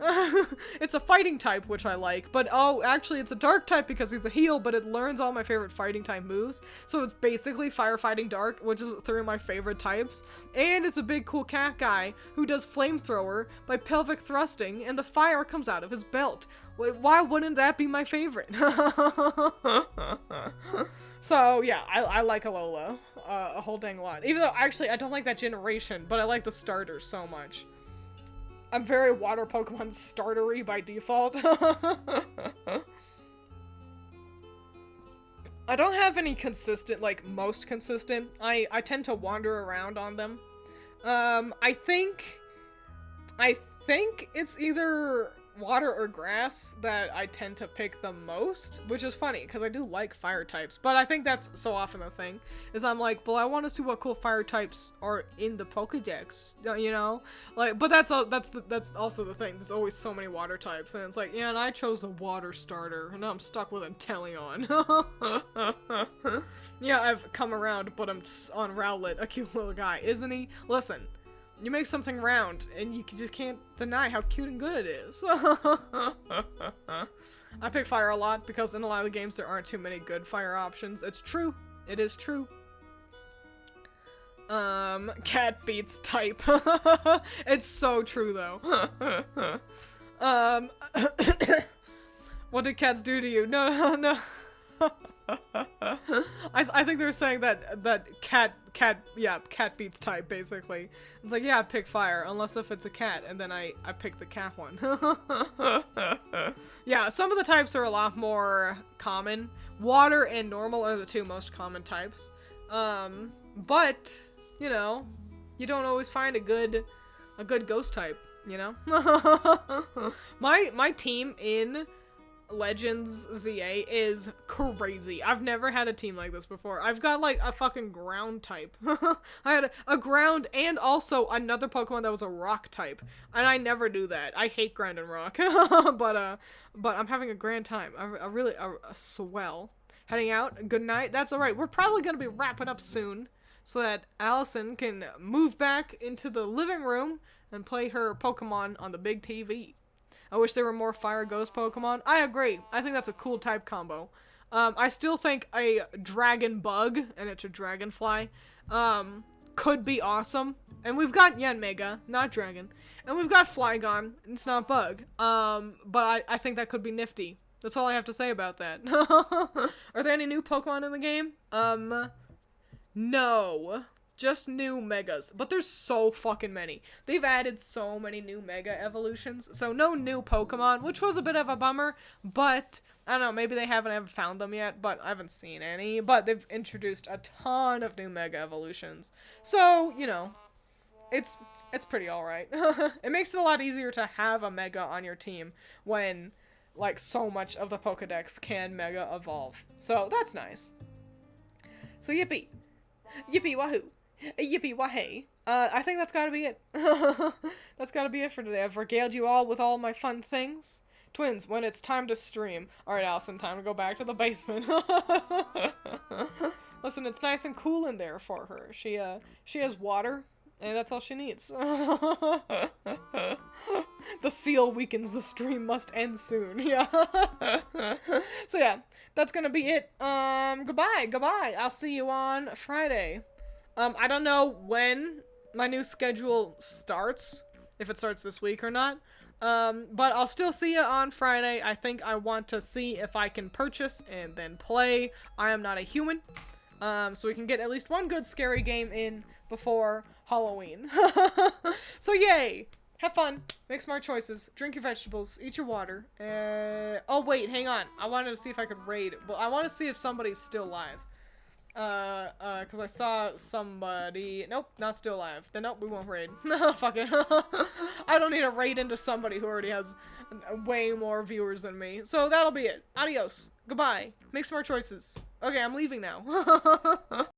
It's a fighting type, which I like. But, oh, actually, it's a dark type because he's a heal, but it learns all my favorite fighting type moves. So it's basically firefighting dark, which is 3 of my favorite types. And it's a big, cool cat guy who does flamethrower by pelvic thrusting, and the fire comes out of his belt. Why wouldn't that be my favorite? So, yeah, I like Alola a whole dang lot. Even though, actually, I don't like that generation, but I like the starters so much. I'm very water Pokemon startery by default. I don't have any consistent, like, most consistent. I tend to wander around on them. I think it's either water or grass that I tend to pick the most, which is funny because I do like fire types, but I think that's so often the thing is I'm like, well, I want to see what cool fire types are in the Pokedex, you know, like, but that's also the thing. There's always so many water types, and it's like, yeah, and I chose a water starter, and now I'm stuck with Inteleon. Yeah, I've come around, but I'm on Rowlet, a cute little guy, isn't he? Listen. You make something round, and you just can't deny how cute and good it is. I pick fire a lot, because in a lot of the games there aren't too many good fire options. It's true. It is true. Cat beats type. It's so true, though. What did cats do to you? No. I think they're saying that cat beats type, basically. It's like, yeah, I pick fire, unless if it's a cat, and then I pick the cat one. Yeah, some of the types are a lot more common. Water and normal are the 2 most common types. But, you know, you don't always find a good ghost type, you know? My team in Legends ZA is crazy. I've never had a team like this before. I've got like a fucking ground type. I had a ground and also another Pokemon that was a rock type, and I never do that. I hate ground and rock. but I'm having a grand time. A really swell. Heading out. Good night. That's all right. We're probably gonna be wrapping up soon so that Allison can move back into the living room and play her Pokemon on the big TV. I wish there were more Fire Ghost Pokemon. I agree. I think that's a cool type combo. I still think a Dragon Bug, and it's a Dragonfly, could be awesome. And we've got Yanmega, not Dragon. And we've got Flygon, it's not Bug. But I think that could be nifty. That's all I have to say about that. Are there any new Pokemon in the game? No. Just new Megas, but there's so fucking many. They've added so many new Mega evolutions, so no new Pokemon, which was a bit of a bummer, but I don't know, maybe they haven't found them yet, but I haven't seen any, but they've introduced a ton of new Mega evolutions, so, you know, it's pretty alright. It makes it a lot easier to have a Mega on your team when, like, so much of the Pokedex can Mega evolve, so that's nice. So yippee. Yippee wahoo. Yippee wahey. I think that's gotta be it. That's gotta be it for today. I've regaled you all with all my fun things. Twins, when it's time to stream. Alright, Allison, time to go back to the basement. Listen, it's nice and cool in there for her. She has water, and that's all she needs. The seal weakens, the stream must end soon. Yeah. So yeah, that's gonna be it. Goodbye. I'll see you on Friday. I don't know when my new schedule starts, if it starts this week or not, but I'll still see you on Friday. I think I want to see if I can purchase and then play I Am Not a Human, so we can get at least one good scary game in before Halloween. So yay! Have fun, make smart choices, drink your vegetables, eat your water, oh wait, hang on, I wanted to see if I could raid, well, I want to see if somebody's still live. Cause I saw somebody, nope, not still alive, then nope, we won't raid. Fuck it. I don't need to raid into somebody who already has way more viewers than me, so that'll be it. Adios, goodbye, make smart choices. Okay, I'm leaving now.